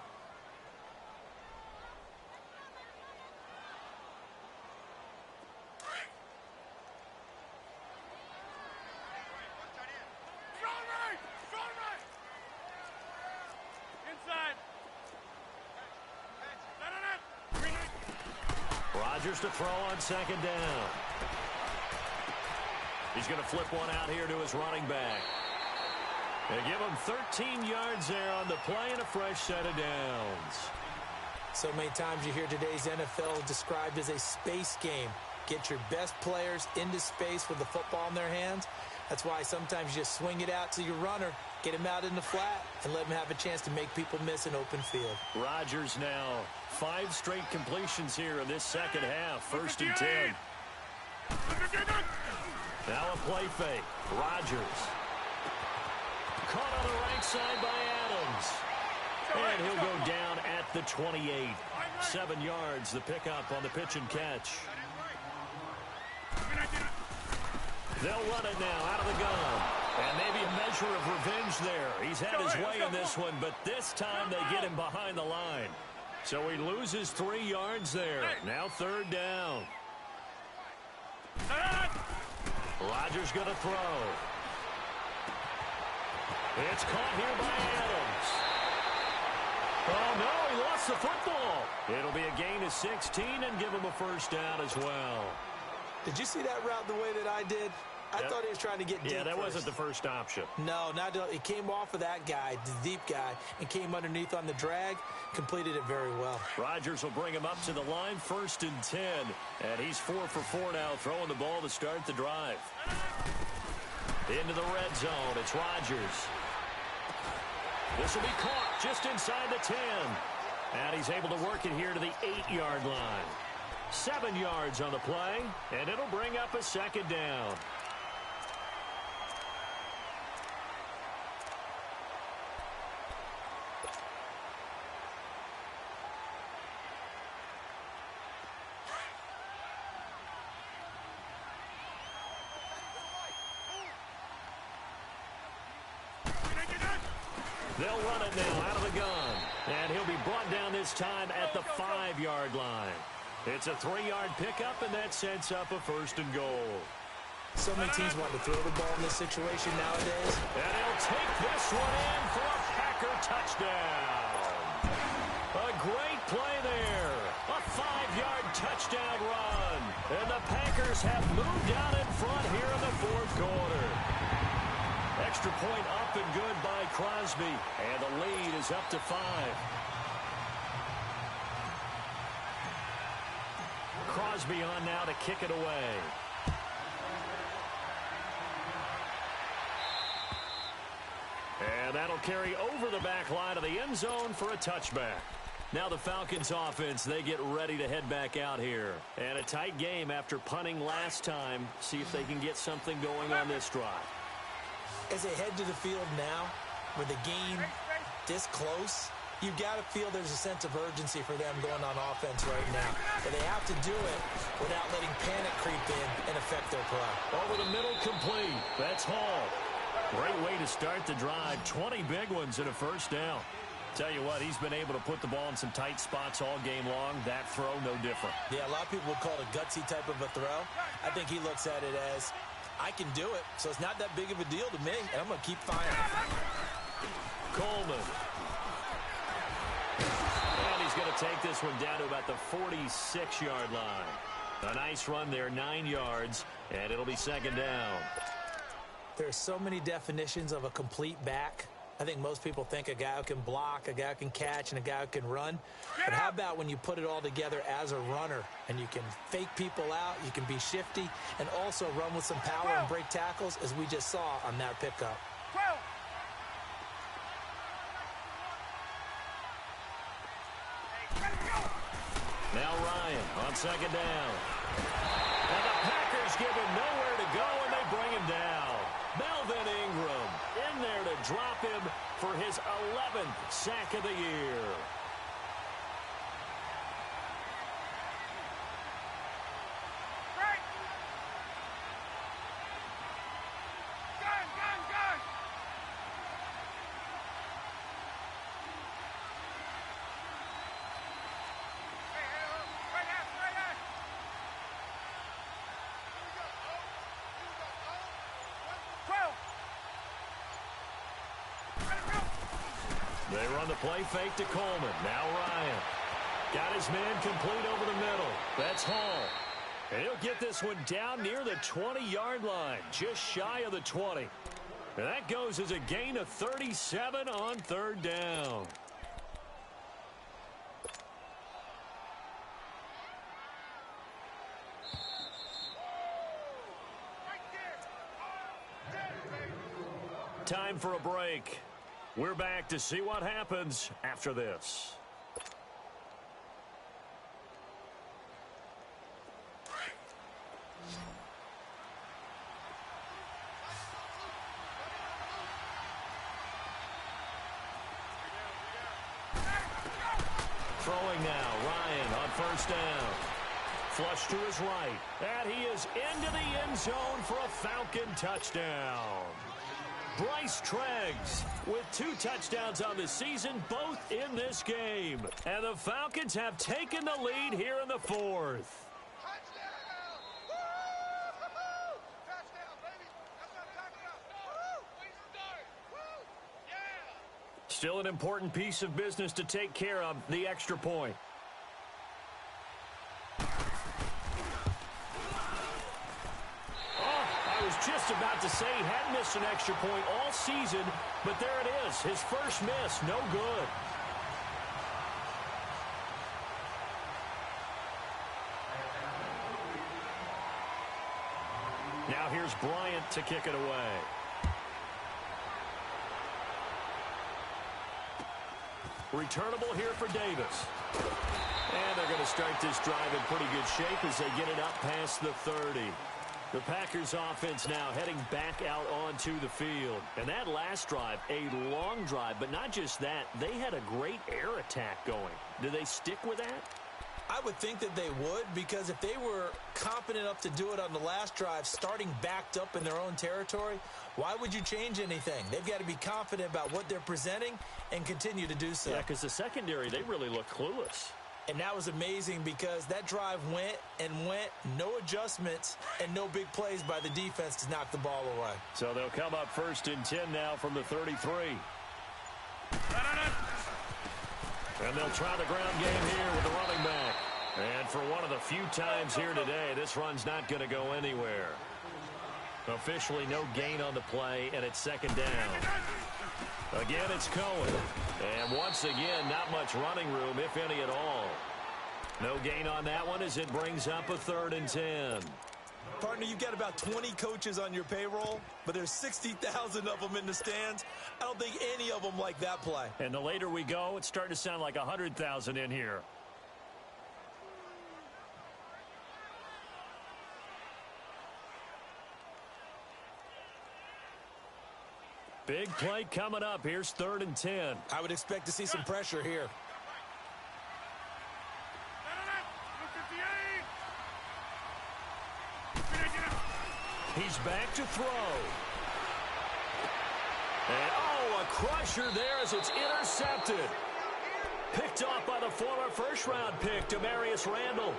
Rodgers to throw on 2nd down. He's going to flip one out here to his running back. They give him 13 yards there on the play and a fresh set of downs. So many times you hear today's NFL described as a space game. Get your best players into space with the football in their hands. That's why sometimes you just swing it out to your runner, get him out in the flat, and let him have a chance to make people miss an open field. Rodgers now 5 straight completions here in this second half. 1st and 10. Now a play fake. Rodgers. Caught on the right side by Adams. And he'll go down at the 28. 7 yards, the pickup on the pitch and catch. They'll run it now out of the gun. And maybe a measure of revenge there. He's had his way in this one, but this time they get him behind the line. So he loses 3 yards there. Now 3rd down. Rodgers going to throw. It's caught here by Adams. Oh, no, he lost the football. It'll be a gain of 16 and give him a 1st down as well. Did you see that route the way that I did? I thought he was trying to get deep. Yeah, that first. wasn't the first option. No, he came off of that guy, the deep guy, and came underneath on the drag, completed it very well. Rodgers will bring him up to the line, 1st and 10. And he's 4 for 4 now, throwing the ball to start the drive. Into the red zone, it's Rodgers. This will be caught just inside the 10. And he's able to work it here to the 8-yard line. 7 yards on the play, and it'll bring up a 2nd down. They'll run it now out of the gun. And he'll be brought down this time at the 5-yard line. It's a 3-yard pickup, and that sets up a 1st and goal. So many teams want to throw the ball in this situation nowadays. And he'll take this one in for a Packer touchdown. A great play there. A 5-yard touchdown run. And the Packers have moved out in front here in the 4th quarter. Extra point up and good by Crosby. And the lead is up to 5. Crosby on now to kick it away. And that'll carry over the back line of the end zone for a touchback. Now the Falcons offense, they get ready to head back out here. And a tight game after punting last time. See if they can get something going on this drive. As they head to the field now, with the game this close, you got to feel there's a sense of urgency for them going on offense right now. But they have to do it without letting panic creep in and affect their play. Over the middle, complete. That's Hall. Great way to start the drive. 20 big ones and a first down. Tell you what, he's been able to put the ball in some tight spots all game long. That throw, no different. Yeah, a lot of people would call it a gutsy type of a throw. I think he looks at it as, I can do it, so it's not that big of a deal to me, and I'm going to keep firing. Coleman. And he's going to take this one down to about the 46-yard line. A nice run there, 9 yards, and it'll be second down. There's so many definitions of a complete back. I think most people think a guy who can block, a guy who can catch, and a guy who can run. But how about when you put it all together as a runner, and you can fake people out, you can be shifty, and also run with some power and break tackles, as we just saw on that pickup. Now Ryan on second down. And the Packers give him nowhere to go, and they bring him down. Melvin Ingram in there to drop him for his 11th sack of the year. They run the play fake to Coleman. Now Ryan. Got his man complete over the middle. That's Hall. And he'll get this one down near the 20-yard line, just shy of the 20. And that goes as a gain of 37 on third down. Time for a break. We're back to see what happens after this. Throwing now, Ryan on first down. Flush to his right. And he is into the end zone for a Falcon touchdown. Bryce Treggs with 2 touchdowns on the season, both in this game. And the Falcons have taken the lead here in the 4th. Still an important piece of business to take care of, the extra point. Just about to say he hadn't missed an extra point all season, but there it is. His first miss, no good. Now here's Bryant to kick it away. Returnable here for Davis. And they're going to start this drive in pretty good shape as they get it up past the 30. The Packers offense now heading back out onto the field. And that last drive, a long drive, but not just that, they had a great air attack going. Do they stick with that? I would think that they would, because if they were confident enough to do it on the last drive, starting backed up in their own territory, why would you change anything? They've got to be confident about what they're presenting and continue to do so. Yeah, because the secondary, they really look clueless. And that was amazing because that drive went and went, no adjustments, and no big plays by the defense to knock the ball away. So they'll come up 1st and 10 now from the 33. And they'll try the ground game here with the running back. And for one of the few times here today, this run's not going to go anywhere. Officially no gain on the play, and it's second down. Again, it's Cohen. And once again, not much running room, if any at all. No gain on that one as it brings up a 3rd and 10. Partner, you've got about 20 coaches on your payroll, but there's 60,000 of them in the stands. I don't think any of them like that play. And the later we go, it's starting to sound like 100,000 in here. Big play coming up. Here's 3rd and 10. I would expect to see some pressure here. He's back to throw. And, oh, a crusher there as it's intercepted. Picked off by the former first-round pick, Demarius Randall.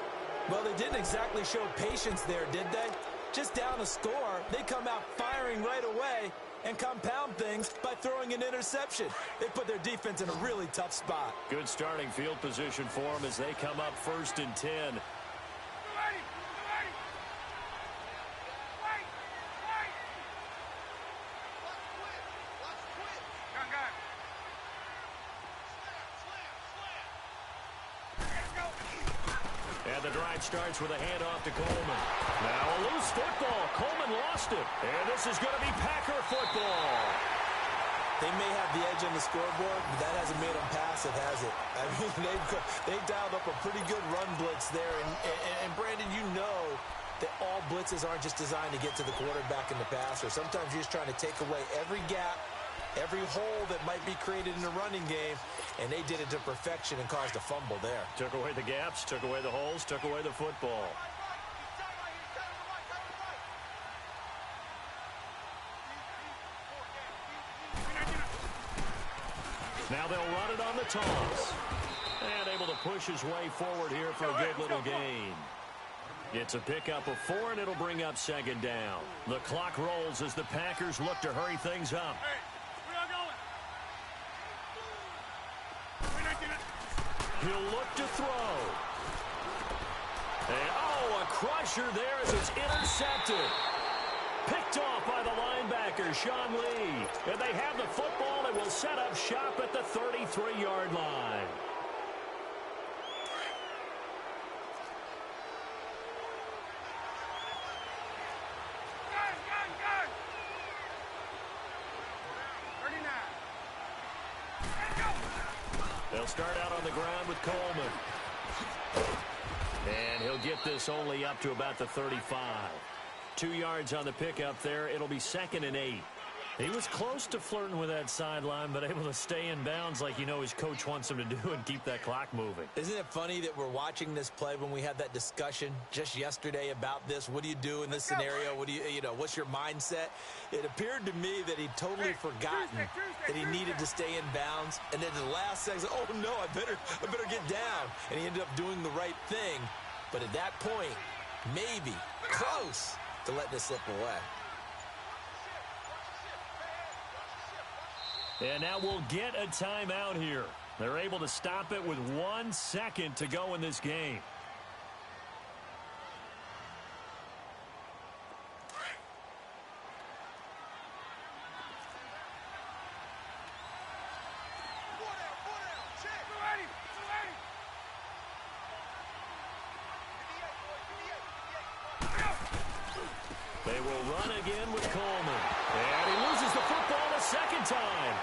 Well, they didn't exactly show patience there, did they? Just down a score, they come out firing right away and compound things by throwing an interception. They put their defense in a really tough spot. Good starting field position for them as they come up 1st and 10. And the drive starts with a handoff to Coleman. Now a loose football. Coleman lost it. And this is going to be Packer football. They may have the edge on the scoreboard, but that hasn't made them passive, has it? I mean, they've dialed up a pretty good run blitz there. And Brandon, you know that all blitzes aren't just designed to get to the quarterback in the passer. Sometimes you're just trying to take away every gap, every hole that might be created in the running game, and they did it to perfection and caused a fumble there. Took away the gaps, took away the holes, took away the football. Now they'll run it on the toss. And able to push his way forward here for a good little gain. It's a pickup of 4, and it'll bring up 2nd down. The clock rolls as the Packers look to hurry things up. He'll look to throw. And, oh, a crusher there as it's intercepted. Picked off by the linebacker, Sean Lee. And they have the football and will set up shop at the 33-yard line. They'll start out on the ground with Coleman. And he'll get this only up to about the 35. 2 yards on the pickup there. It'll be 2nd and 8. He was close to flirting with that sideline, but able to stay in bounds like you know his coach wants him to do and keep that clock moving. Isn't it funny that we're watching this play when we had that discussion just yesterday about this? What do you do in this scenario? What do you know, what's your mindset? It appeared to me that he'd totally forgotten that he needed to stay in bounds. And then the last second, oh no, I better get down. And he ended up doing the right thing. But at that point, maybe close to letting it slip away. And now we'll get a timeout here. They're able to stop it with 1 second to go in this game. They will run again with Coleman. And he loses the football a second time.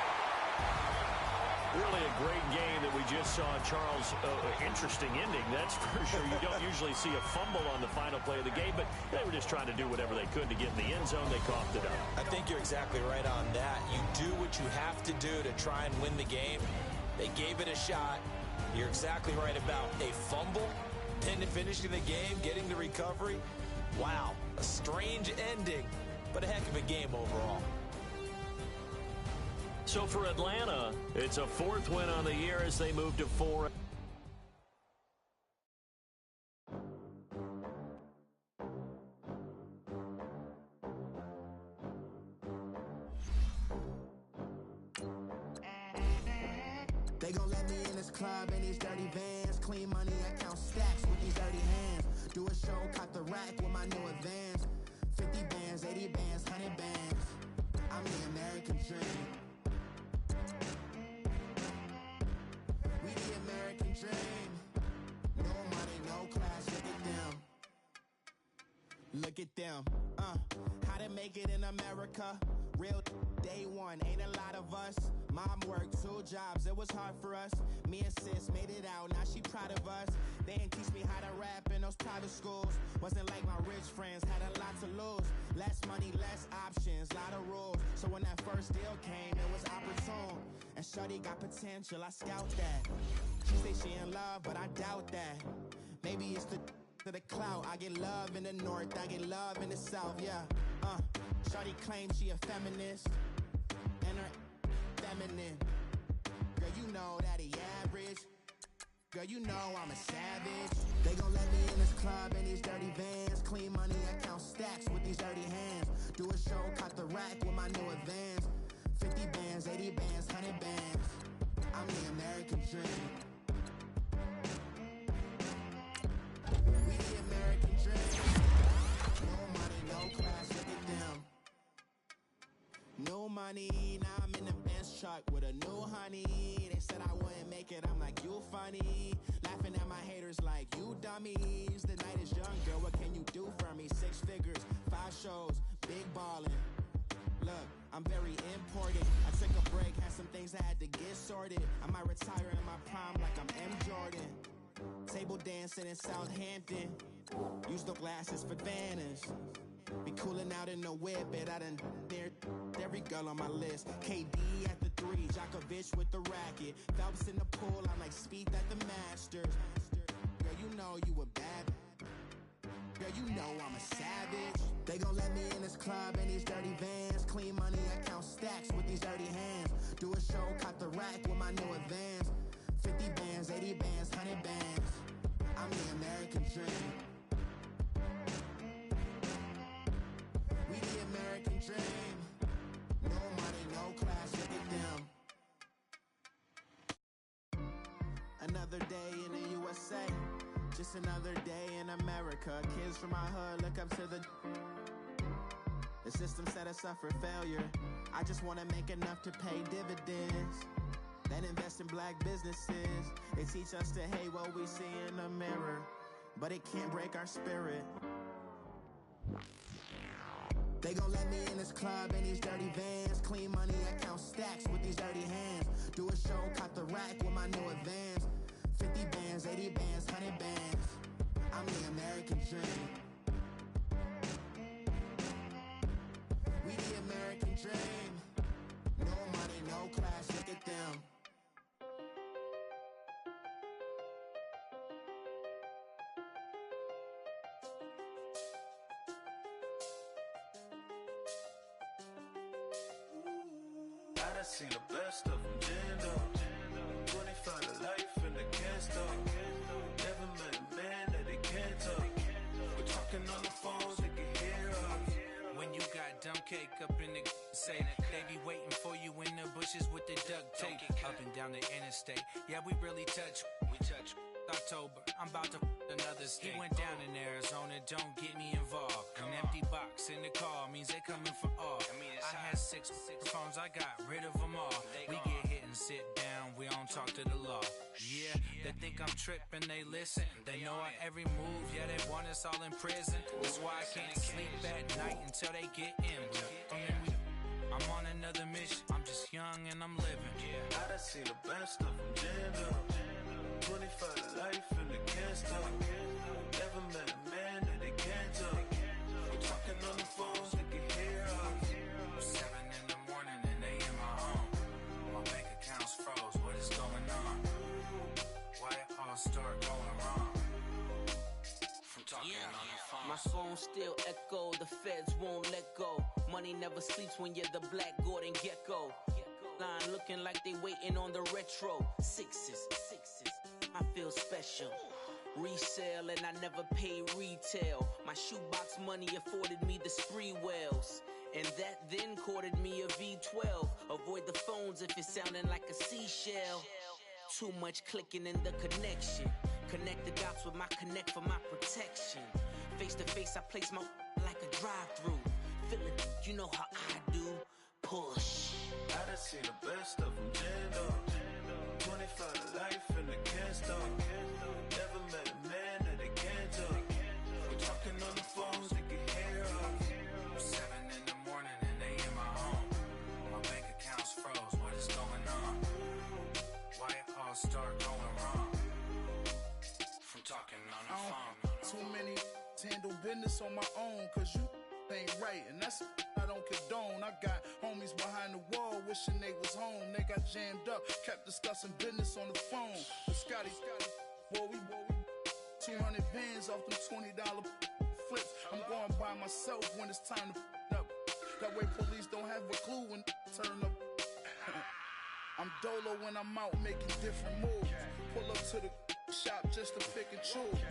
Really a great game that we just saw, Charles. Interesting ending, that's for sure. You don't usually see a fumble on the final play of the game, but they were just trying to do whatever they could to get in the end zone. They coughed it up. I think you're exactly right on that. You do what you have to do to try and win the game. They gave it a shot. You're exactly right about a fumble, then finishing the game, getting the recovery. Wow, a strange ending, but a heck of a game overall. So for Atlanta, it's a 4th win on the year as they move to 4. They gon' let me in this club in these dirty vans. Clean money, I count stacks with these dirty hands. Do a show, caught the rack with my new advance. 50 bands, 80 bands, 100 bands. I'm the American dream. We the American dream. No money, no class, look at them. Look at them. How to make it in America. Real day one, ain't a lot of us. Mom worked 2 jobs, it was hard for us. Me and sis made it out, now she proud of us. They didn't teach me how to rap in those private schools. Wasn't like my rich friends, had a lot to lose. Less money, less options, lot of rules. So when that first deal came, it was opportune. And shorty got potential, I scout that. She say she in love, but I doubt that. Maybe it's to the clout. I get love in the north, I get love in the south, yeah. Shorty claims she a feminist, and her feminine. Girl, you know that he average. Girl, you know I'm a savage. They gon' let me in this club in these dirty vans. Clean money, I count stacks with these dirty hands. Do a show, cut the rack with my new advance. 50 bands, 80 bands, 100 bands. I'm the American dream. We the American dream. No money, no class, look at them. No money, now I'm in the Benz truck with a new honey. They said I wouldn't make it, I'm like, you funny. Laughing at my haters like, you dummies. The night is young, girl, what can you do for me? 6 figures, 5 shows, big ballin'. Look, I'm very important. I took a break, had some things I had to get sorted. I might retire in my prime like I'm M. Jordan. Table dancing in Southampton. Use the glasses for Vanish. Be coolin' out in the whip, but I done dared every girl on my list. KD at the 3, Djokovic with the racket. Phelps in the pool, I'm like Speed at the Masters. Girl, you know you a bad. Girl, you know I'm a savage. They gon' let me in this club in these dirty vans. Clean money, I count stacks with these dirty hands. Do a show, cut the rack with my new advance. 50 bands, 80 bands, 100 bands. I'm the American dream. We the American dream. No money, no class, look at them. Another day in the USA. Just another day in America. Kids from my hood look up to the system set us up for failure. I just want to make enough to pay dividends. Then invest in black businesses. They teach us to hate what we see in the mirror, but it can't break our spirit. They gon' let me in this club in these dirty vans. Clean money, I count stacks with these dirty hands. Do a show, cut the rack with my new advance. 50 bands, 80 bands, 100 bands. I'm the American dream. We the American dream. No money, no class, look at them. I done seen the best of them, Jando. 25 to life and they can't stop. Never met a man that they can't talk. We're talking on the phones, they can hear us. When you got dumb cake up in the say, they be waiting for you in the bushes with the duct tape. Up and down the interstate, yeah, we really touch. We touch. October, I'm about to another state. He went down in Arizona, don't get me involved. An empty box in the car means they coming for all. I had 6 phones, I got rid of them all. We get hit and sit down, we don't talk to the law. Yeah, they think I'm tripping, they listen. They know our every move, yeah, they want us all in prison. That's why I can't sleep at night until they get in. I'm on another mission, I'm just young and I'm living. I done seen the best of them, Jando. 25 to life and they can't stop. Never met a man that they can't talk. We're talking on the phones, they can hear us. 7 in the morning and they in my home. My bank account's froze, what is going on? Why it all start going wrong? From talking on the phone. My phone still echo, the feds won't let go. Money never sleeps when you're the black Gordon Gecko. Line looking like they waiting on the retro. Sixes, I feel special. Resale and I never pay retail. My shoebox money afforded me the spree wells. And that then courted me a V12. Avoid the phones if it's sounding like a seashell. Too much clicking in the connection. Connect the dots with my connect for my protection. Face to face I place my like a drive-through. Feel it, you know how I do. Push. I done seen the best of them, Jando. 25 to life and they can't stop. Never met a man that they can't talk. We're talking on the phones, they can hear us. 7 in the morning and they in my home. My bank account's froze, what is going on? Why it all start going wrong? From talking on the phone. Too many to handle business on my own, cause you ain't right, and that's I don't condone. I got homies behind the wall wishing they was home. They got jammed up, kept discussing business on the phone. But Scotty, boy, we 200 bands off them $20 flips. I'm going by myself when it's time to up. That way police don't have a clue when turn up. I'm dolo when I'm out making different moves. Pull up to the shop just to pick and choose.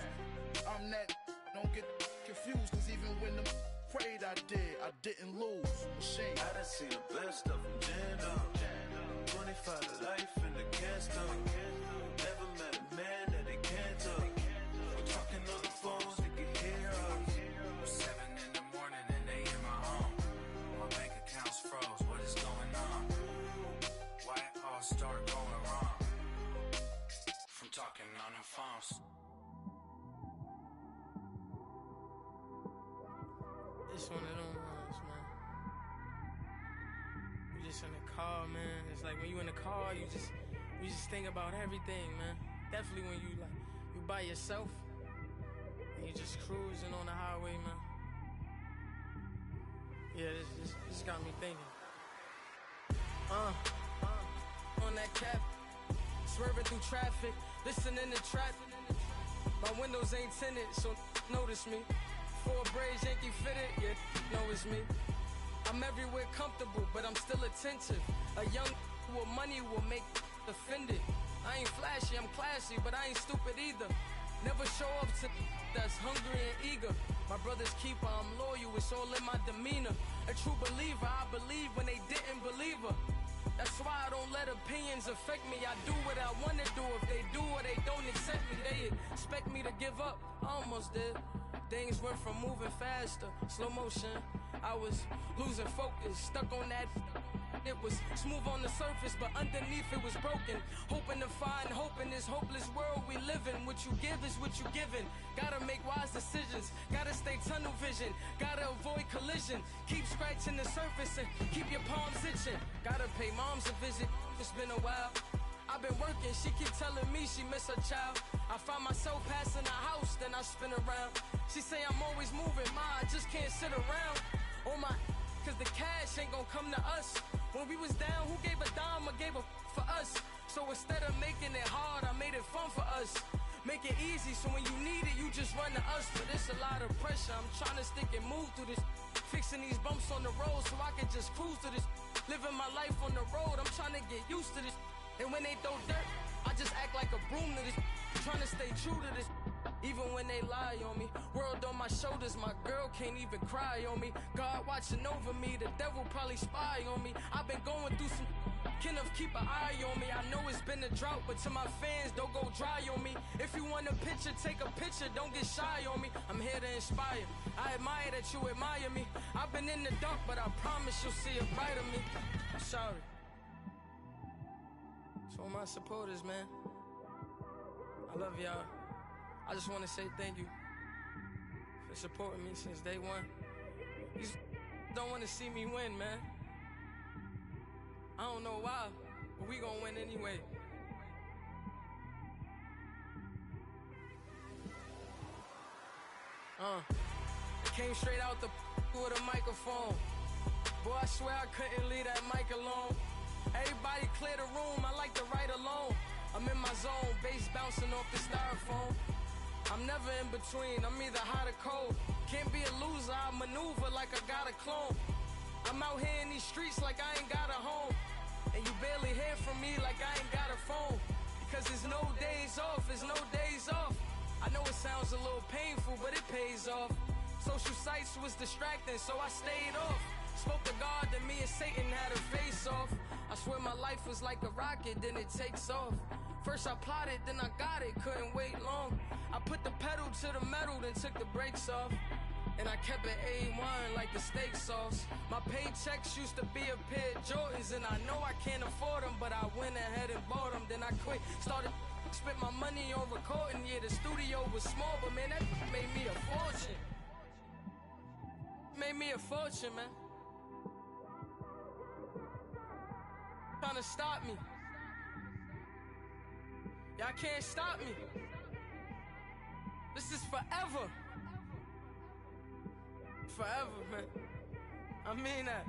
I'm that, don't get confused, cause even when them prayed I didn't lose. Machine. I done seen the best of them jammed up. 25 to life in the cast up. Never met a man that they can't talk. We're talking on the phones, they can hear us. 7 in the morning and they in my home. My bank account's froze, what is going on? Why it all start going wrong? From talking on the phones. It's one of them ones, man. You just in the car, man. It's like when you in the car, you just think about everything, man. Definitely when you by yourself and you just cruising on the highway, man. Yeah, this got me thinking. On that cap, swerving through traffic, listening to traffic. My windows ain't tinted, so notice me. 4 braids, Yankee fitted, yeah, know it's me. I'm everywhere comfortable, but I'm still attentive. A young with money will make offended. I ain't flashy, I'm classy, but I ain't stupid either. Never show up to that's hungry and eager. My brother's keeper, I'm loyal, it's all in my demeanor. A true believer, I believe when they didn't believe her. That's why I don't let opinions affect me. I do what I want to do. If they do or they don't accept me, they expect me to give up. I almost did. Things went from moving faster, slow motion. I was losing focus, stuck on that. It was smooth on the surface, but underneath it was broken. Hoping to find hope in this hopeless world we live in. What you give is what you given. Gotta make wise decisions, gotta stay tunnel vision, gotta avoid collision. Keep scratching the surface and keep your palms itching. Gotta pay moms a visit, it's been a while. I've been working, she keep telling me she miss her child. I find myself passing the house, then I spin around. She say I'm always moving, ma, I just can't sit around. Oh my, cause the cash ain't gon' come to us. When we was down, who gave a dime or gave a for us? So instead of making it hard, I made it fun for us. Make it easy, so when you need it, you just run to us. But it's a lot of pressure, I'm trying to stick and move through this. Fixing these bumps on the road so I can just cruise to this. Living my life on the road, I'm trying to get used to this. And when they throw dirt, I just act like a broom to this. Trying to stay true to this. Even when they lie on me. World on my shoulders, my girl can't even cry on me. God watching over me, the devil probably spy on me. I've been going through some Kenneth, keep an eye on me. I know it's been a drought, but to my fans, don't go dry on me. If you want a picture, take a picture, don't get shy on me. I'm here to inspire. I admire that you admire me. I've been in the dark, but I promise you'll see a brighter me. I'm sorry. To all my supporters, man, I love y'all. I just want to say thank you for supporting me since day one. You don't want to see me win, man. I don't know why, but we gonna win anyway. Came straight out the with a microphone. Boy, I swear I couldn't leave that mic alone. Everybody clear the room, I like to write alone. I'm in my zone, bass bouncing off the styrofoam. I'm never in between, I'm either hot or cold. Can't be a loser, I maneuver like I got a clone. I'm out here in these streets like I ain't got a home. And you barely hear from me like I ain't got a phone. Because there's no days off, there's no days off. I know it sounds a little painful, but it pays off. Social sites was distracting, so I stayed off. Spoke to God, then me and Satan had a face off. I swear my life was like a rocket, then it takes off. First I plotted, then I got it, couldn't wait long. I put the pedal to the metal, then took the brakes off. And I kept it A1 like the steak sauce. My paychecks used to be a pair of Jordans, and I know I can't afford them, but I went ahead and bought them. Then I quit, started spent my money on recording. Yeah, the studio was small, but man, that made me a fortune. Made me a fortune, man. Trying to stop me. Y'all can't stop me. This is forever. forever, man. I mean that.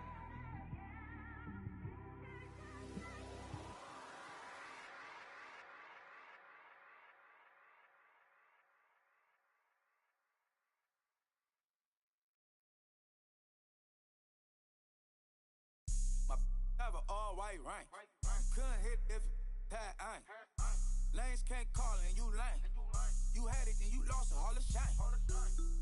Have an all-white rank. Couldn't hit if had ain't. Lanes can't call and you lame. You had it and you lost it, all the shame.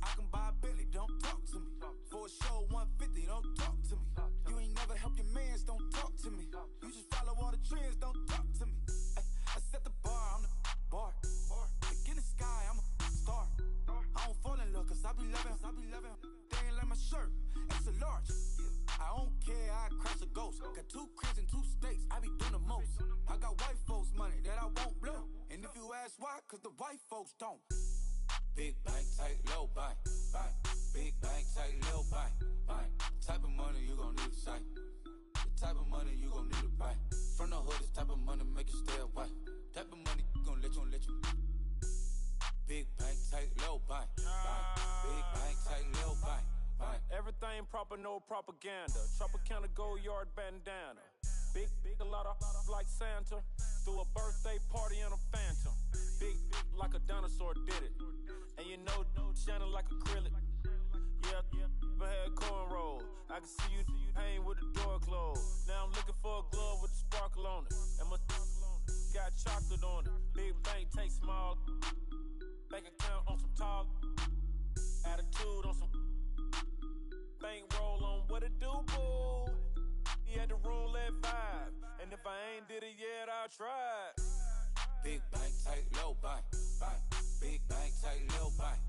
I can buy a Billy, don't talk to me. For a show 150, don't talk to me. You ain't never helped your mans, don't talk to me. You just follow all the trends, don't talk to me. I set the bar, I'm the bar. Look in the sky, I'm a star. I don't fall in love cause I be loving. They ain't like my shirt, extra large. I don't care, I crash a ghost. Got 2 cribs and 2 states, I be doing the most. I got white folks money that I won't blow. And if you ask why, cause the white folks don't. Big bank, tight, low bank. Big bank, tight, low bank. Type of money you gon' need to sight. The type of money you gon' need to buy. From the hood, this type of money make you stay away. Type of money gon' let you. Big bank, tight, low bank. Big bank, tight, low bank. Everything proper, no propaganda. Tropicana Gold Yard bandana. Big, a lot of like Santa. Threw a birthday party in a phantom. Big, like a dinosaur did it. And you know, shining like acrylic. Yeah, but had cornrow. I can see you hang with the door closed. Now I'm looking for a glove with a sparkle on it. And my got chocolate on it. Big bank, take small. Bank account on some tall. Attitude on some. Bankroll on what it do, boo. He had the roulette vibe. And if I ain't did it yet, I'll try. Big bank, tight, low bank. Big bank, tight, low bank.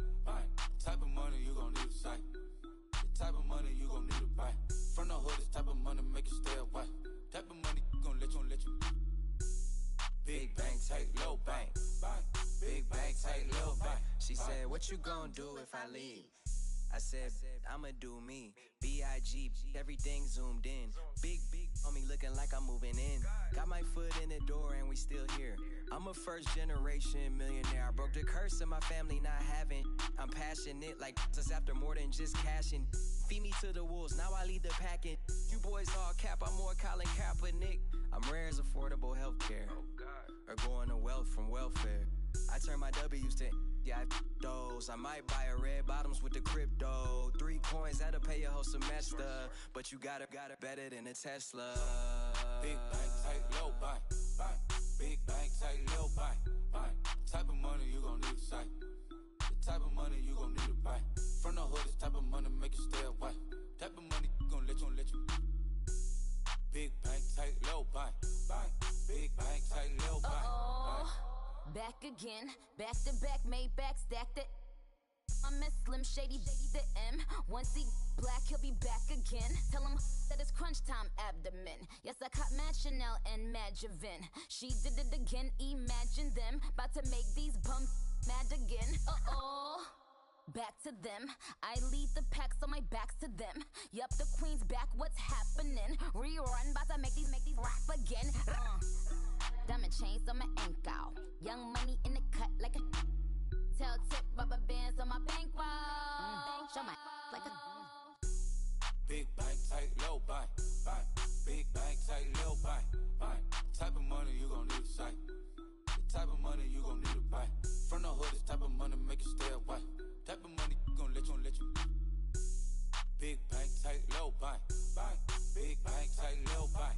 Type of money you gon' need to sight. The type of money you gon' need to buy. From the hood, this type of money make you stay away. Type of money gon' let you. Big bank, tight, low bank. Big bank, tight, low bank. She said, what you gon' do if I leave? I said, I'ma do me. B.I.G. Everything zoomed in. Big on me looking like I'm moving in. Got my foot in the door and we still here. I'm a first generation millionaire. I broke the curse of my family not having. I'm passionate like just after more than just cashing. Feed me to the wolves, now I lead the packing. You boys all cap, I'm more Colin Kaepernick. I'm rare as affordable healthcare. Or going to wealth from welfare. I turn my W's to those. I might buy a red bottoms with the crypto. 3 coins, that'll pay your whole semester. But you got it better than a Tesla. Big bank, tight, low bank. Big bank, tight, low bank. Type of money you gon' need to sight. The type of money you gon' need to buy. From the hood, this type of money make you stay away. Type of money gon' let you. Big bank, tight, low bank. Big bank, tight, low bank. Back again, back to back, made back, stacked it. I'm a Slim Shady, the M. Once he black, he'll be back again. Tell him that it's crunch time abdomen. Yes, I caught Mad Chanel and Mad Javin. She did it again, imagine them. About to make these bums mad again. Back to them. I lead the pack, so my back's to them. Yup, the queen's back, what's happening? Rerun, about to make these rap again. Diamond chains on my ankle. Young money in the cut like a tail tip, rubber bands on my bankroll. Show my like a Big bank, tight, low bank. Big bank, tight, low bank. Type of money you gon' need to sight. The type of money you gon' need to buy. From the hood, this type of money make you stay away. Type of money gon' let you. Big bank, tight, low bank. Big bank, tight, low bank.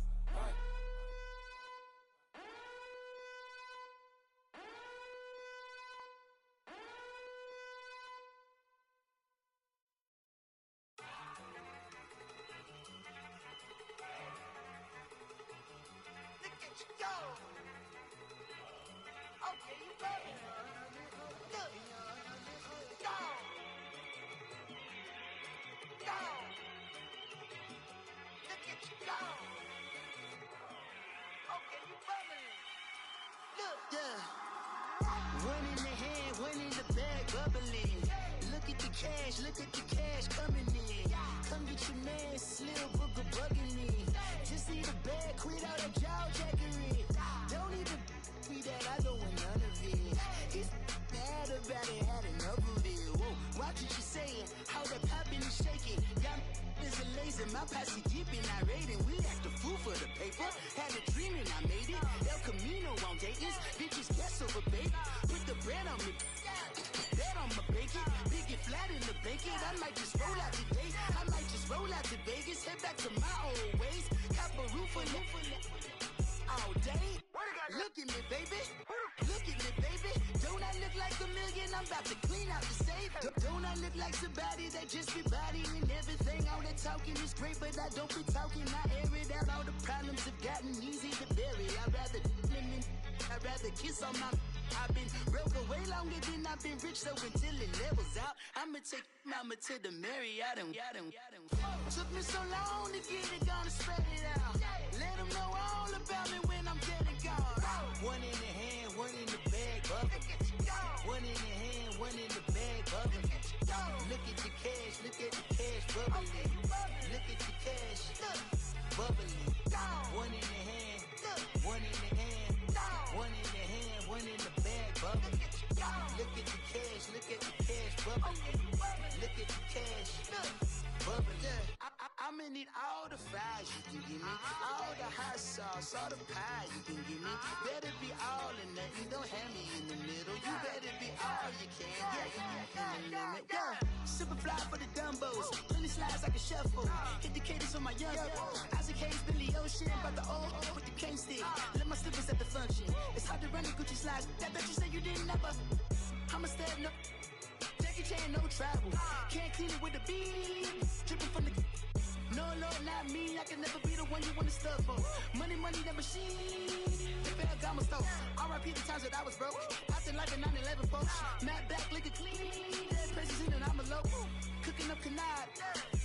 Look at the cash coming in. Come get your man, Slim Booker bugging me. Just need a bag, quit out a jaw jackery. Don't even be that, I don't want none of it. It's bad about it, had enough of it. Whoa, watch what you saying, how the poppin' and shaking. bitches in my posse deep and I raiding. We act a fool for the paper. Had a dream and I made it. El Camino on Dayton's. Bitches guess over baby. Put the bread on me. Bet on my bacon. Big it flat in the bacon. I might just roll out today. I might just roll out to Vegas. Head back to my old ways. Have a roof for all day. Look at me, baby. Look at me, baby. Don't I look like a million? I'm about to clean out the safe. Don't I look like somebody that just be bodying everything? All that talking is great, but I don't be talking. I air it out. All the problems have gotten easy to bury. I'd rather kiss on my. I've been broke way longer than I've been rich, so until it levels out, I'ma take mama to the Marriott and took me so long to get it, gonna spread it out. Let them know all about me when I'm dead and gone. One in the hand, one in the bag, bubble. One in the hand, one in the bag, bubble. Look at the cash, bubbling. Look at the cash, bubbling. One in the hand, one in the hand, one in the hand, one in the bag, bubbling. Look at the cash, bubbling. Look at the cash, bubbling. I'ma need all the fries you can give me, all the hot sauce, all the pie you can give me. Better be all or nothing, don't have me in the middle. You better be all you can, yeah. Super fly for the Dumbos, plenty slides like a shuffle. Hit the cadence on my young Isaac Hayes, Billy Ocean, but the old with the cane stick. Let my slippers at the function. It's hard to run the Gucci slides. That bet you say you didn't never. I'ma step no. Jackie Chan, no travel. Can't clean it with the beat. Dripping from the. No, not me. I can never be the one you wanna stuff for. Money, that machine. The bell got my stove. R.I.P. the times that I was broke. After like a 9/11 folks. Matte black, liquor clean. Dead presses in and I'm a local. Cooking up canard.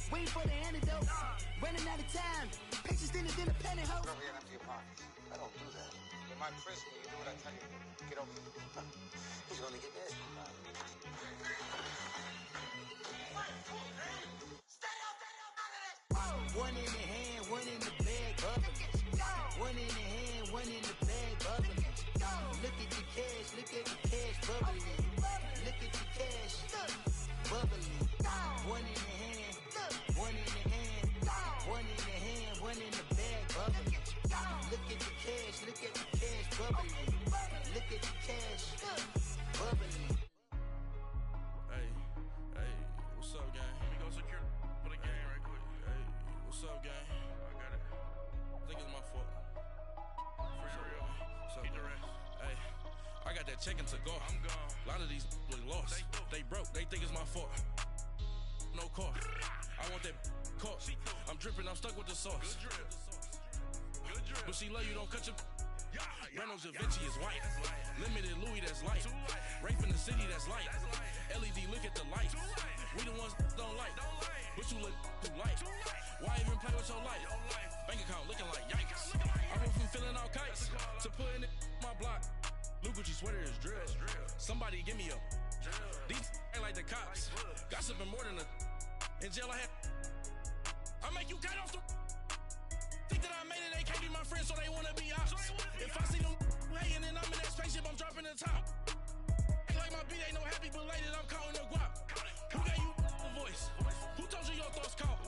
Waiting for the antidote. Running out of time. Patience thinner than a penny hoe. Don't forget empty your pockets. I don't do that. In my prison, you do what I tell you. Get over here. He's gonna get nasty. One in the hand, one in the bag, bubbling. One in the hand, one in the bag, bubbling. Look at the cash, bubbling. Look at the cash, bubbling. One in the hand, one in the hand, one in the hand, one in the bag, bubbling. Look at the cash, bubbling. Look at the cash, bubbling. Hey, what's up, gang? Let me go secure for the game right quick. Hey, what's up, gang? I got it. I think it's my fault. For real. Keep the rest. Hey, I got that chicken to go. I'm gone. A lot of these look lost. They broke. They think it's my fault. No car. I want that caught. I'm dripping. I'm stuck with the sauce. Good drip. But she love you. Don't cut your. Reynolds Da Vinci is white. Limited Louis, that's light. Rape in the city, that's light. LED, look at the light. We the ones don't like. But you look too light. Why even play with your life? Bank account looking like yikes. I went from filling out kites to putting it in my block. Blue Gucci sweater is drill. Somebody give me a. These ain't like the cops. Gossiping more than a. In jail I had. I make you cut off the. Think that I made it, they can't be my friends, so they wanna be ops. If I see them hating and I'm in that spaceship, I'm dropping the top. Ain't like my beat ain't no happy belated, I'm calling the guap. Who gave you the voice? Who told you your thoughts count?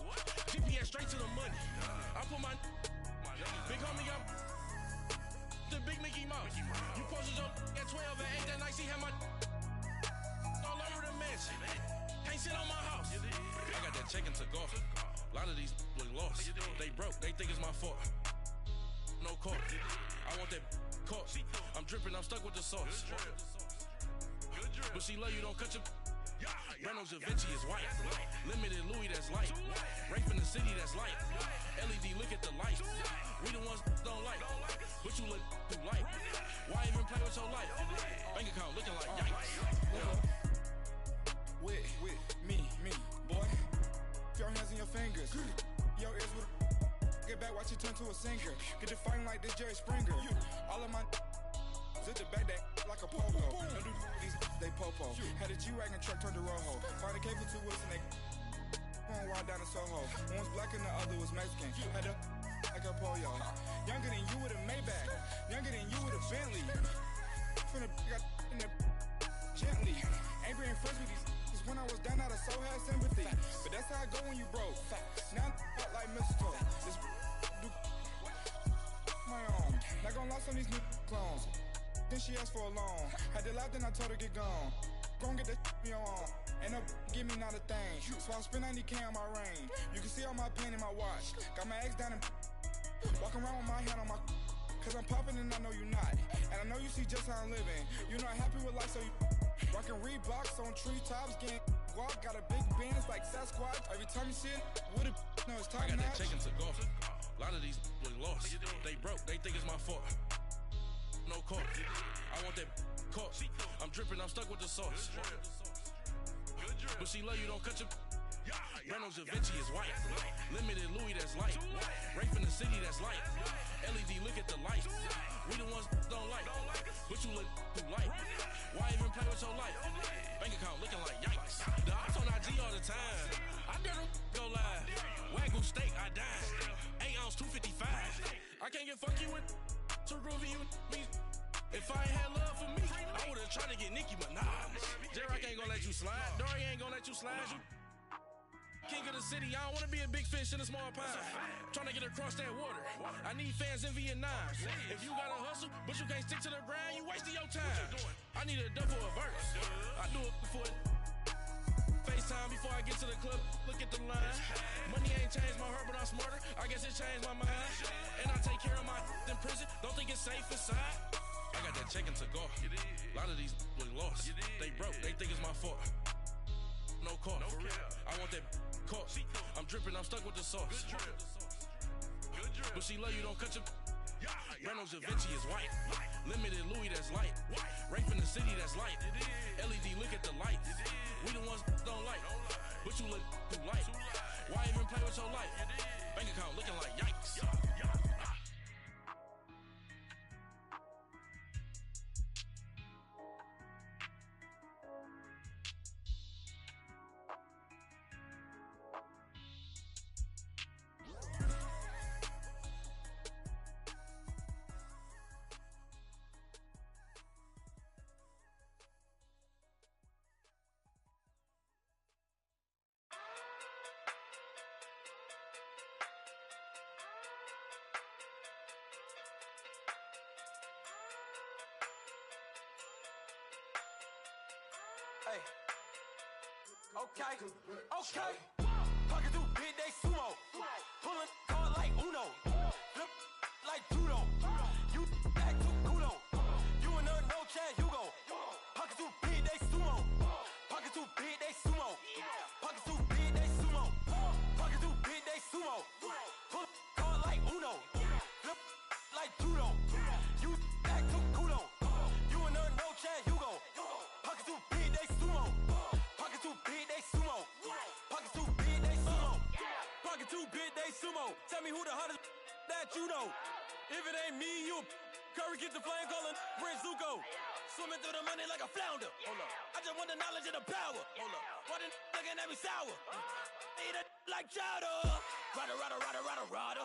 GPS straight to the money. I put my big homie up the big Mickey Mouse. You posted your at 12 and 8 that night, she had my all over the mansion. Can't sit on my house. I got that chicken to go. A lot of these look lost. They broke, they think it's my fault. No car. I want that caught. I'm dripping, I'm stuck with the sauce. But she love you, don't cut your. Reynolds Da Vinci is white. Limited Louis, that's light. Rape in the city, that's light. LED, look at the light. We the ones don't like. But you look too light. Why even play with your life? Bank account looking like yikes. With me, boy. Your hands and your fingers. Your ears with get back, watch you turn to a singer. Get to fighting like this Jerry Springer. All of my zip the back that like a pogo. No do these they popo. Had a G-Wagon truck turned to Rojo. Find a cable 2 wheels and they going wild down in Soho. One was black and the other was Mexican. Had a like a pollo. Younger than you with a Maybach. Younger than you with a Bentley. From the got in the gently. Angry and friends with these when I was down, I so had sympathy. But that's how I go when you broke. Now I'm like mistletoe. This do my own. Not gonna lie on these new clones. Then she asked for a loan. Had to laugh, then I told her get gone. Gon' get that me on. Ain't no give me not a thing. So I spend 90K on my ring. You can see all my pain in my watch. Got my ex down and walking around with my hand on my. Cause I'm popping and I know you not. And I know you see just how I'm living. You not happy with life, so you rockin' Reeboks on treetops, getting guap. Got a big band, it's like Sasquatch. Every time you see it, with it, no, it's top I got notch. that chicken to golf. A lot of these really lost. They broke, they think it's my fault. No court. I want that caught. I'm dripping, I'm stuck with the sauce. But she love you, don't cut your. Reynolds Da Vinci is white. Limited Louis, that's light. Rafe in the city, that's light. LED, look at the light. We the ones don't like. But you look too light. Why even play with your life? Bank account looking like yikes. The ops on IG all the time. I dare them go live. Wagyu steak, I dine. 8 ounce, 255. I can't get fuck you with too groovy you me. If I ain't had love for me, I would've tried to get Nicki Minaj. J-Rock ain't gonna let you slide. Dory ain't gonna let you slide. You king of the city, I don't wanna be a big fish in a small pond. Trying to get across that water. I need fans in Vietnam. If you gotta hustle, but you can't stick to the grind, you wasting your time. I need a double a verse. I do it before FaceTime before I get to the club. Look at the line. Money ain't changed my heart, but I'm smarter. I guess it changed my mind. And I take care of my in prison. Don't think it's safe inside. I got that chicken to go. A lot of these really lost. They broke, they think it's my fault. No court. I want that caught. I'm dripping, I'm stuck with the sauce. But she love you, don't cut your. Reynolds Da Vinci is white. Limited Louis, that's light. Rafe in the city, that's light. LED, look at the light. We the ones don't like. But you look too light. Why even play with your life? Bank account looking like yikes. Okay. Pocket through big day sumo. Pulling card like Uno. Flip like judo. You act too kudo. You and her no Chad Hugo. Pocket through big day sumo. Pocket through big day sumo. Pocket through big day sumo. Pocket through big day sumo. Pull card like Uno. Flip like judo. You act too kudo. You and her no Chad Hugo. Pocket through big day sumo. Pocket through big day sumo. Pocket too big, they sumo. Pocket too big, they sumo. Tell me who the hottest that you know. If it ain't me, you Curry get the flame calling Prince Zuko. Swimming through the money like a flounder. Hold up. I just want the knowledge and the power. Hold up. Why the looking at me sour? Eat it like chowder. Rada.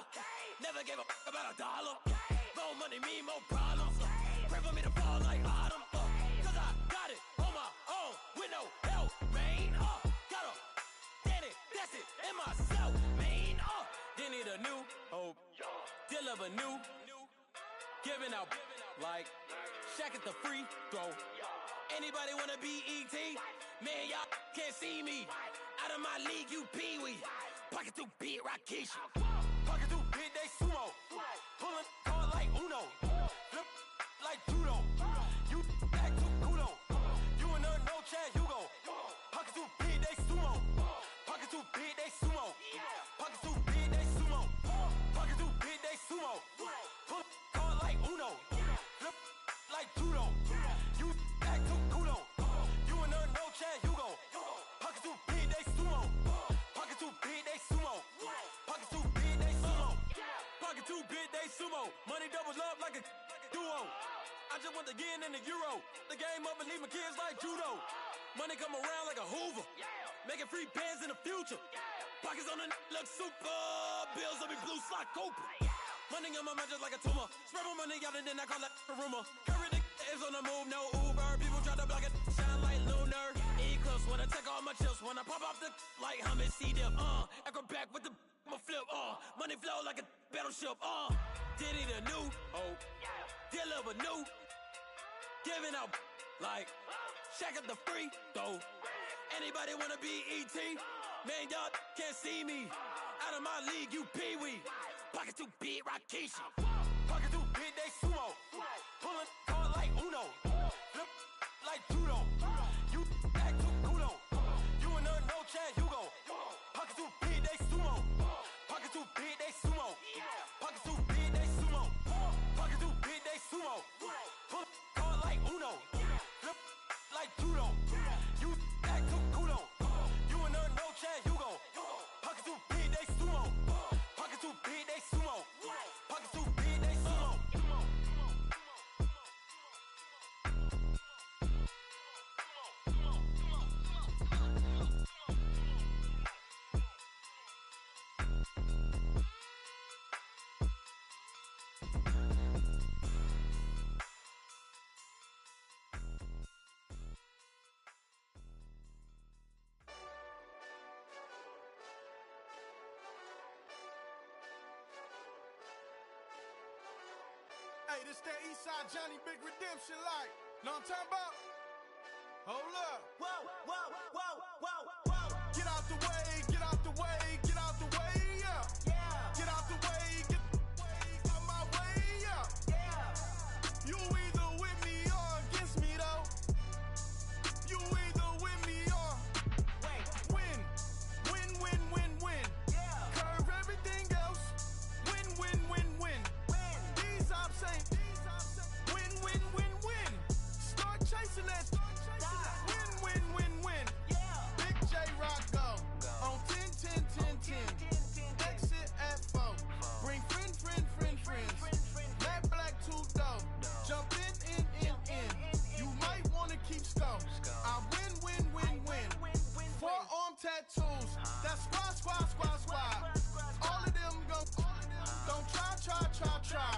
Never gave a about a dollar. More money, me, more problems. Pray for me to fall like autumn. Cause I got it on my own with no help, man. Got a that's it, and myself, man, they need a new hope, deal of a new, giving out, like, Shaq at the free throw, anybody wanna be E.T., man, y'all can't see me, out of my league, you pee-wee, pocket too big, Rakisha, pocket too big, they sumo, pulling card like Uno, flip like judo, you act too kudo, you and her no Chad Hugo, pocket too big, they sumo, pocket too big, they sumo. Pocket too big, they sumo. Pocket too big, they sumo. Pull card like Uno. Flip like judo. You act too kudo. You and her no Chad Hugo. Pocket too big, they sumo. Pocket too big, they sumo. Pocket too big, they sumo. Pocket too big, they sumo. Money doubles up like a duo. I just want the yen and the euro. The game up and leave my kids like judo. Money come around like a Hoover. Making free bands in the future. Pockets on the look super. Bills on me blue slot Cooper. Money on my mind just like a tumor. Spread my money out and then I call that a rumor. Curry the is on the move, no Uber. People try to block it, shine like lunar. Eclipse when wanna take all my chips when I pop off the like hummus C-dip. Acrobat with the flip. Money flow like a battleship. Diddy the new. Deliver new. Giving out like shack up the free throw. Anybody wanna be ET? Man, y'all can't see me. Out of my league, you pee-wee. Pocket too big, Rakishi. Pocket too big, they sumo. Pulling card like Uno. Flip like judo. You act too kudo. You and her, no Chad Hugo. Pocket too big, they sumo. Pocket too big, they sumo. Pocket too big, they sumo. Pocket too big, they sumo. Pull card like Uno. Flip like judo. You act too kudo. You and her, no Chad Hugo. Pocket too big, they sumo. Pocket too big, they sumo. Pocket too big, they sumo. Hey, this that Eastside Johnny Big Redemption like. Know what I'm talking about? Hold up. Whoa, whoa, whoa, whoa, whoa. Get out the way, get out the way, get out the way, yeah. Yeah. Get out the way, get out my way, yeah. Yeah. You either with me or against me, though. You either with me or win. Win, win, win, win. Yeah. Curve everything else. Win, win, win, win. These ops ain't. Win, win, win, win. Start chasing that. Win, win, win, win. Yeah. Big J Rock go. On 10, 10, 10, 10. Exit at 4. Bring friend, friend, friend, friends. Matt Black 2 dough. Jump in. You might wanna keep score. I win, win, win, win. Forearm tattoos. That's squad. All of them go. Don't try.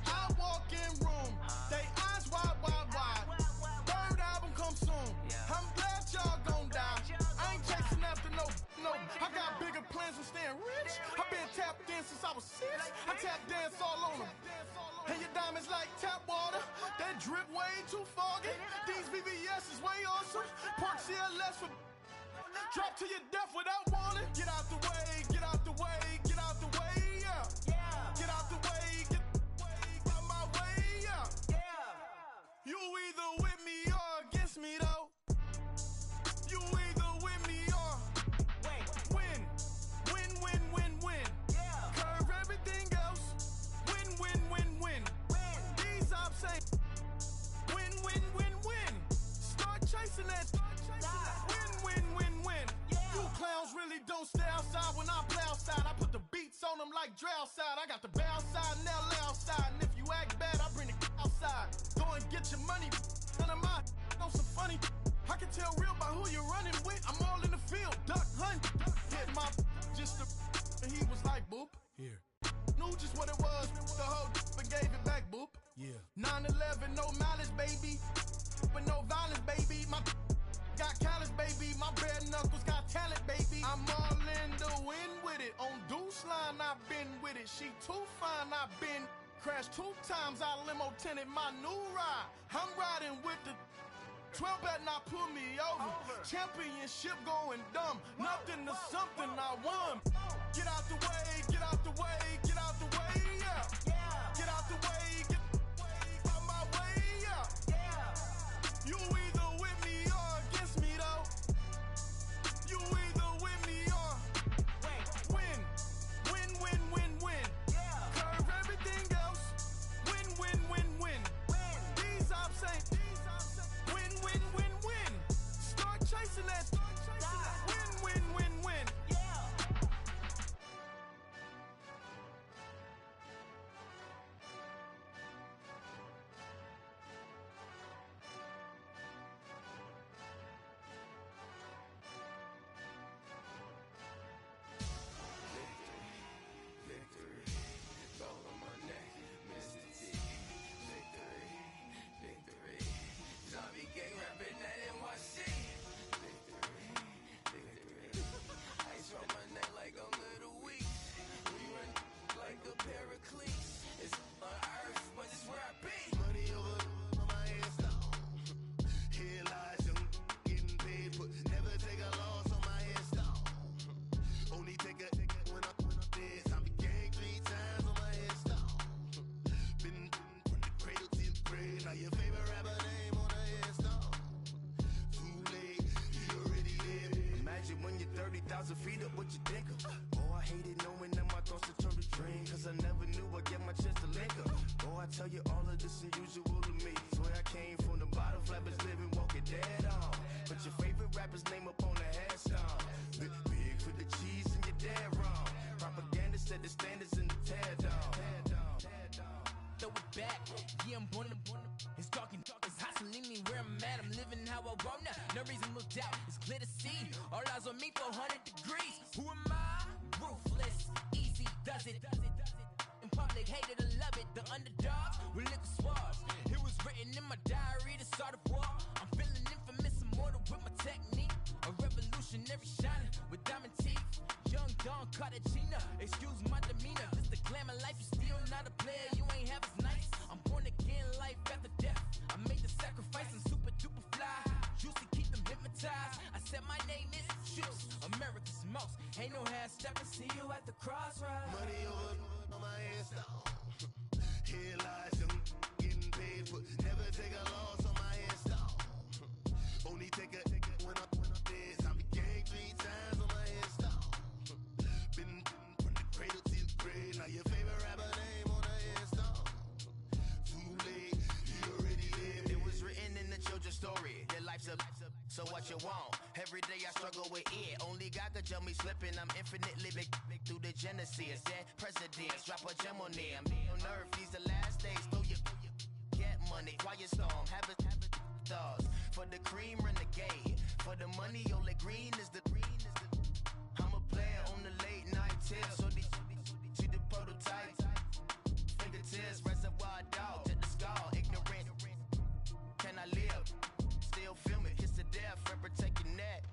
I walk in room. They eyes wide. Third album come soon. I'm glad y'all gon' die. I ain't chasing after no. I got bigger plans than staying rich. I been tapped in since I was 6. I tap dance all on them. And your diamonds like tap water. That drip way too foggy. These BBS is way awesome. Park CLS for drop to your death without warning. Get out the way, get out the way, get out the way, yeah. Get out the way, get out my way, yeah. You either with me or against me, though. You either with me or win. Win, win, win, win. Curve everything else. Win, win, win, win. These ops ain't. Win, win, win, win. Start chasing that. Win, win, win, win. You clowns really don't stay outside when I play outside. I put the beats on them like drow side. I got the bounce side and LA outside. And if you act bad, I bring the outside. Go and get your money. None of my know some funny. I can tell real by who you're running with. I'm all in the field. Duck hunt. Hit my just the and he was like boop. Here. Knew just what it was. The whole and gave it back boop. Yeah. 9/11, no mileage, baby. But no violence, baby. My got callous, baby. My bare knuckles got talent, baby. I'm all in the wind with it. On Deuce line, I've been with it. She too fine, I've been crashed 2 times. I limo tinted my new ride. I'm riding with the 12 better not pull me over. Championship going dumb. Nothing to something I won. Get out the way, get out the way, get out the way, yeah. Get out the way, get out my way, yeah. You either with me or against me, though. You either with me or win. Win, win, win, win. Curve everything else. Win, win, win, win. These ops ain't. Win, win, win, win. Start chasing that. Win, win, win, win. 1,000 feet up with your dinker. Oh, I hated knowing that my thoughts would turn to dream, cause I never knew I'd get my chance to link up. Oh, I tell you all of this unusual to me. Swear I came from the bottom, flappers living, walking dead on. Put your favorite rapper's name up on the headstone. Big for the cheese and you're dead wrong. Propaganda set the standards in the tear down. Throw it back, yeah, I'm born to. It's talking, it's hustling me where I'm at. I'm living how I want now. No reason looked out, it's clear to see. All eyes on me for 100 degrees. Who am I? Ruthless, easy, does it. In public, hated or love it. The underdogs with liquor swabs. It was written in my diary to start a war. I'm feeling infamous, immortal with my technique. A revolutionary shining with diamond teeth. Young Don Cartagena, excuse my demeanor. This the glamour life, you still not a player. You ain't half as nice. I'm born again, life after death. I made the sacrifice, I'm super duper fly. Used to keep them hypnotized. I said my name is Juice, America's most. Ain't no half step. I see you at the crossroads. Money over on my headstone. Here lies young getting paid for. Never take a loss on my headstone. Only take a when I'm dead. I be gang 3 times on my headstone. Been from the cradle to the grave. Now your favorite rapper name on the headstone. Too late, he already lived. It was written in the children's story. Your life's a so what you want. Every day I struggle with it. Only God could tell me slipping. I'm infinitely big through the genesis. Dead presidents, drop a gem on them. On earth, these the last days. Throw your get money, quiet storm. Have it thoughts. For the cream renegade. For the money, only green is the. I'm a player on the late night tips. So these see the prototype. Fingertips, reservoir dog to the skull. Ignorant. Can I live? Still film it. Kiss the death, rep protecting that.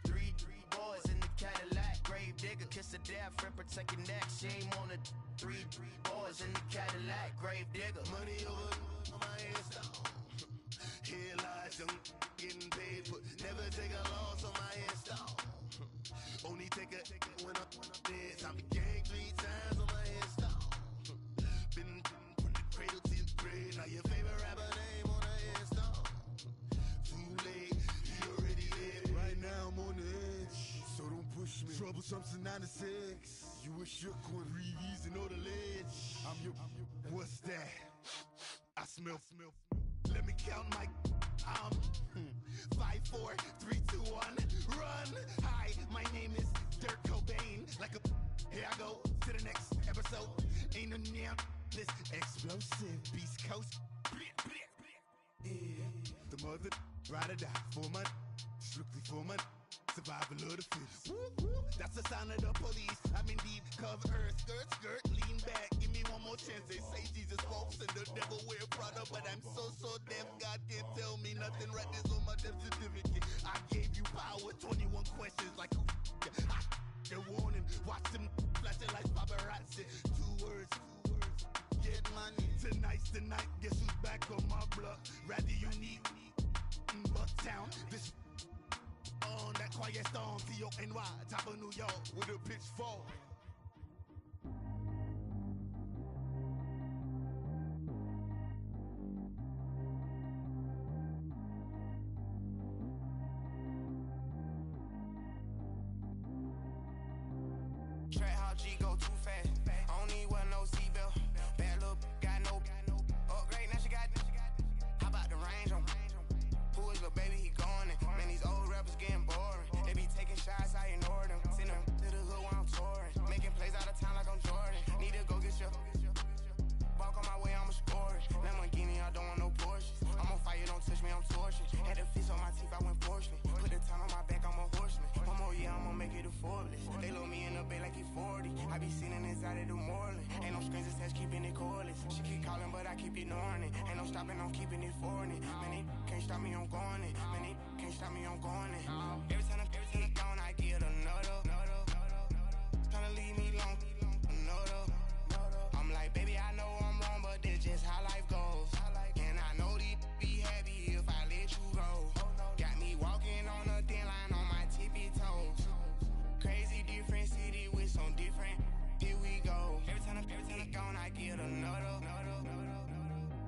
3 boys in the Cadillac. Grave digger, kiss the death, rep protecting that. Shame on the 3 boys in the Cadillac. Grave digger. Money over on my headstone. Here lies young getting paid for. Never take a loss on my headstone. Only take a when I'm dead. I be gang 3 times on my headstone. Been from the cradle to the grave. Now your favorite rapper name on the headstone. Too late, he already lived. Right now I'm on the edge, so don't push me. Troublesome to 9 to 6. You a shook one, breathe easy, know the ledge. I'm your. What's that? I smell. Let me count my. 5, 4, 3, 2, 1, run. Hi, my name is Dirk Cobain. Like a. Here I go to the next episode. Ain't no damn this explosive Beast Coast. Yeah. The mother ride or die for my. Strictly for my. Survival of the fittest. That's the sound of the police. I'm indeed cover earth, skirt, lean back. Give me one more chance. They say Jesus walks and the devil wear Prada, but I'm so deaf. God can't tell me nothing. Right this on my death certificate. I gave you power. 21 questions like who? They're warning. Watch them flashing like paparazzi. 2 words. Get money. Tonight's the night. Guess who's back on my block? Rather unique. Bucktown. This. On that quiet storm, T-O-N-Y, top of New York, with a pitchfork. Trap how G go too fast. I don't need wear no seatbelt. Bad little got no upgrade. Now she got. How about the range on? Who is the baby? He going in. Man, these old rappers getting boring. They be taking shots, I ignore them. Send them to the hood while I'm touring. Making plays out of town like I'm Jordan. Need to go get your. Walk on my way, I'ma score it. Lamborghini, I don't want no Porsches. I'm on fire, don't touch me, I'm torching. Had the fist on my teeth, I went fortunate. Put the time on my back, I'm a horseman. One more year, I'ma make it a Forbes. They load me in the bay like he 40. I be sitting inside of the Moreland. Ain't no screens attached, keeping it cordless. She keep calling, but I keep ignoring it. Ain't no stopping, I'm keeping it foreign. Man, they can't stop me, I'm going it. Man, they can't stop me, I'm going it. Every time I'm gone, I get another. Tryna leave me long, another. I'm like, baby, I know I'm wrong, but this just how life goes. And I know these be happy if I let you go. Got me walking on a thin line on my tippy toes. Crazy different city with some different. Here we go. Every time I'm gone, I get another.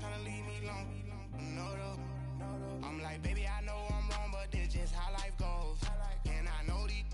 Tryna leave me long, another. I'm like, baby, I know I'm wrong, but this just how life goes. And I know these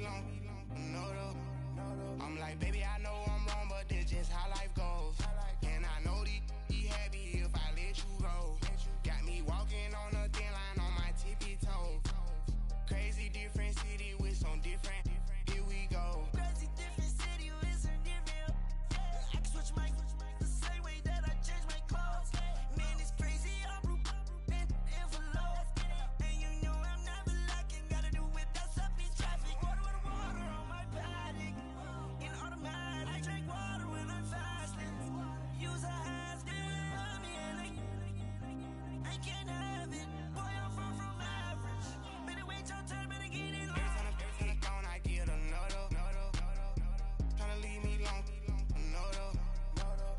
long. No, though. I'm like, baby, I know I'm wrong, but this just how life goes. And I know these be happy if I let you go. Got me walking on a thin line on my tippy toes. Crazy different city with some different. Here we go. Crazy different city with some different. I can switch my the same way that I change my clothes. Man, it's crazy. I'm envelope. And you know I'm never lacking. Gotta do it, that's up in traffic. Water on my paddock. In automatic. I drink water when I'm fasting. Use a ass to me and I can't have it. Boy, I'm far from average. Better wait your turn, better get in line. Every time I'm gone, I get another. Tryna leave me alone. No, though.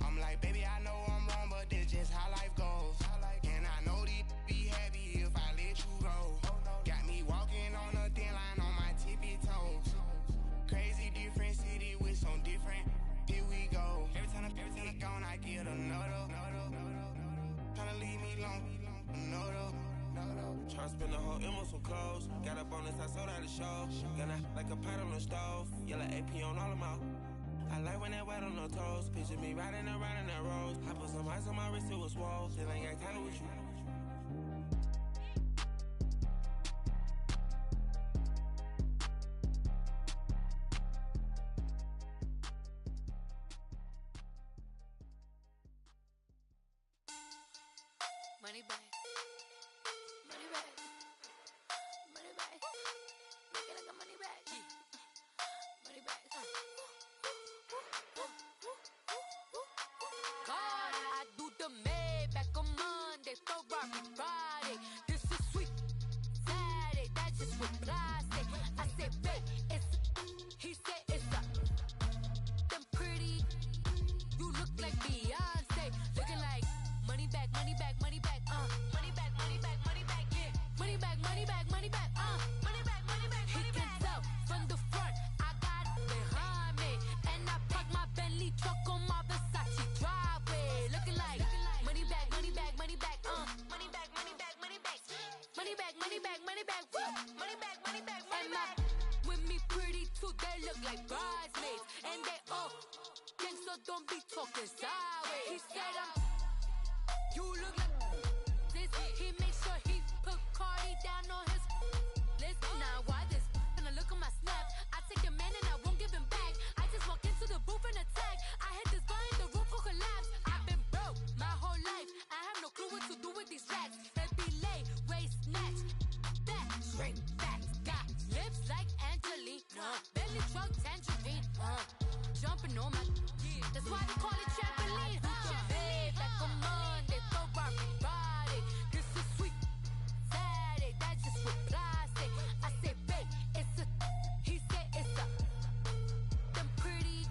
I'm like, baby, I know I'm wrong, but this just how life goes. And I know these be happy if I let you go. Got me walking on a thin line on my tippy toes. Crazy different city with some different. Here we go. Every time I'm gone, I get another. Tryna leave me alone. No, though. Tryna spend the whole M on some clothes. Got a bonus, I sold out the show. Gonna like a pot on the stove. Yellow AP on all of my. I like when that wet on the toes. Picture me riding around in that rose. I put some ice on my wrist, it was swole. Still ain't got time with you. Money back. Money back. Money back. Make it like a money back. Money back. God, I do the Maybach on Monday, Ferrari Friday. This is sweet Saturday, that's just with plastic. I say, babe, it's he said it's a them pretty. You look like Beyonce, looking like money back, money back, money back, money back, money back, money back, yeah. Money back, money back, money back, money back, money back, money back. He can tell from the front, I got it behind me, and I park my Bentley truck on my Versace driveway, looking like money back, money back, money back, money back, money back, money back, money back, money back, money back, money back, money back, money back. With me pretty too, they look like bridesmaids, and they all gang, so don't be talking sideways. He said you look like this. He makes sure he put Cardi down on his list. Now why this? Gonna look at my snap. I take a man and I won't give him back. I just walk into the booth and attack. I hit this guy in the roof will collapse. I've been broke my whole life. I have no clue what to do with these racks. That be lay, waist snatch, that straight back. Got lips like Angelina, belly truck tangerine. Jumping on my, that's why they call it trampoline. Babe, like a Monday, Ferrari Friday. This is sweet Saturday, that's just with plastic. I say, babe, it's a, he said it's a, them pretty.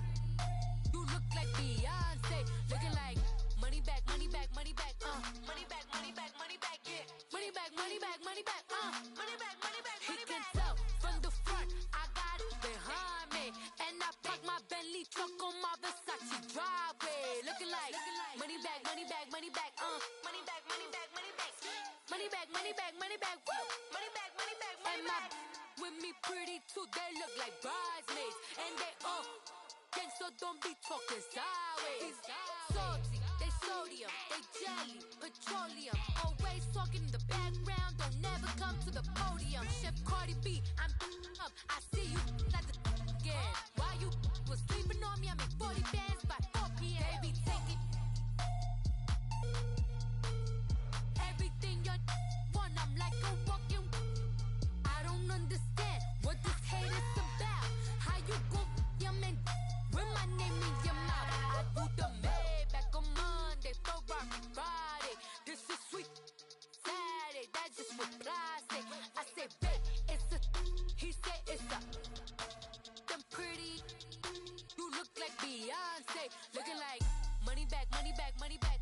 You look like Beyonce, looking like money back, money back, money back, money back, money back, money back, yeah. Money back, money back, money back, money back, money back. He can tell from the front, I got it behind me, and I park my Bentley truck on my Versace driveway, looking like money back, money back, money back, money back, money back, money back, money back, money back, money back, money back, money back, money back. With me pretty too, they look like bridesmaids, and they all gang, so don't be talking sideways. Salty, they sodium, they jelly, petroleum. Always talking in the background, don't never come to the podium. Chef Cardi B, I'm up, I see you like the again. Why you was sleeping on me? I make 40 bands by 4 p.m. Baby, take it. Everything you want, I'm like a walking. I don't understand what this hate is about. How you go, your man, with my name in your mouth. I do the Maybach on Monday, Ferrari Friday. This is sweet Saturday, that's just with plastic. I say, babe, it's a, he said it's a, them pretty. You look like Beyonce, looking like money back, money back, money back,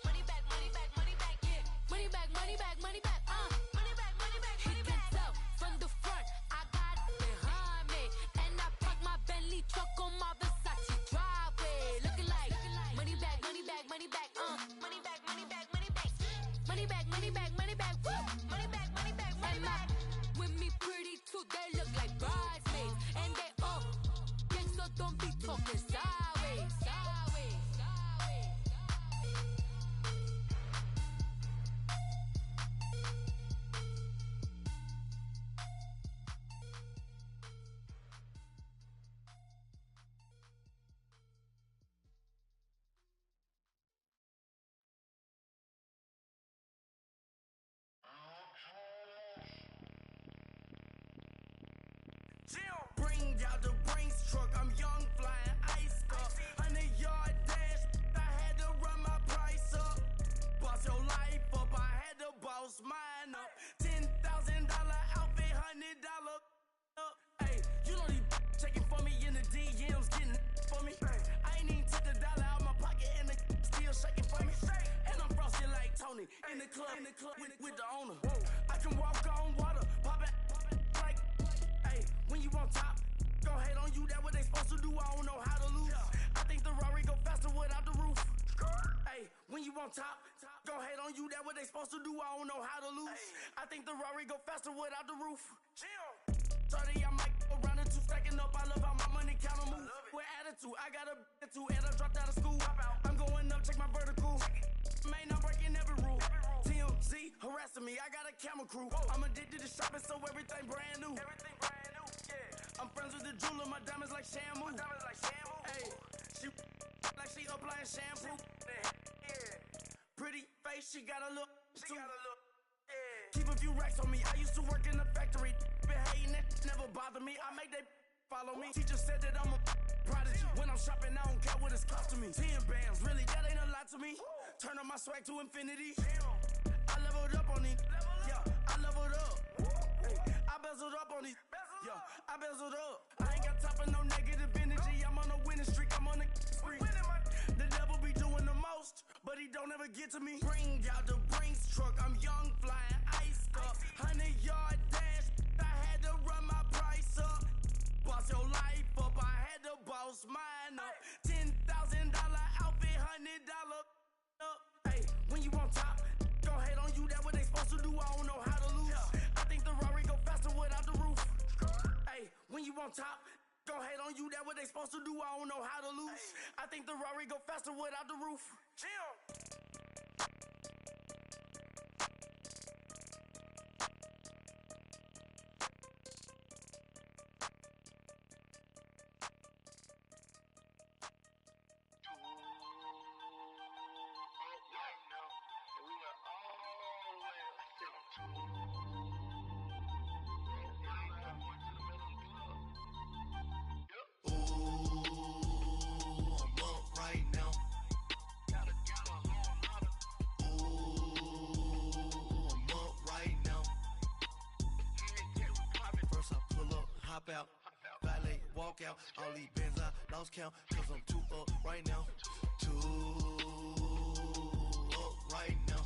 money back, money back, money back, yeah. Money back, money back, money back, money back, money back, money back. He can tell from the front, I got it behind me, and I park my Bentley truck on my Versace driveway, looking like money back, money back, money back, money back, money back, money back, money back, money back, money back, money back, money back, money back. With me pretty too, they look like bridesmaids, Bring out the Brinks truck, I'm young, flying ice up. 100-yard dash, I had to run my price up. Boss your life up, I had to boss mine up. $10,000 outfit, $100 up. Hey, you know these checking for me in the DMs, getting for me. I ain't even took the dollar out my pocket and the still shaking for me. And I'm frosty like Tony in the club with the owner. I can walk on water, pop it like, hey, when you on top, go hate on you, that what they supposed to do, I don't know how to lose. I think the Rari go faster without the roof. Hey, when you on top, go hate on you, that what they supposed to do, I don't know how to lose. I think the Rari go faster without the roof. 30, I might go around the two, stacking up, I love how my money count on move. With attitude, I got a attitude, and I dropped out of school. I'm going up, check my vertical. Man, I'm breaking every rule. TMZ harassing me, I got a camera crew. I'm addicted to shopping, so everything brand new. I'm friends with the jeweler, my diamonds like shampoo. Hey, she like she applying shampoo. Pretty face, she got a look. Keep a few racks on me. I used to work in the factory. Been hating it, never bother me. I make they follow me. Teacher said that I'm a prodigy. When I'm shopping, I don't care what it's costing me. 10 bands, really, that ain't a lot to me. Turn on my swag to infinity. I leveled up on these. Yeah, I leveled up. Hey, I bezeled up on these. Yeah, I bezeled up. I ain't got time for no negative energy. I'm on a winning streak. I'm on a spree. The devil be doing the most, but he don't ever get to me. Bring out the Brinks truck. I'm young, flying ice up. 100-yard dash. I had to run my price up. Boss your life up. I had to boss mine up. $10,000 outfit, $100 up. Hey, when you on top, go hate on you. That what they supposed to do. I don't know how to lose. I think the Rari go faster without the roof. Hey, when you on top, go hate on you. That what they supposed to do. I don't know how to lose. I think the Rari go faster without the roof. Out, valet, walk out, all these bands I lost count, cause I'm too up right now, too up right now.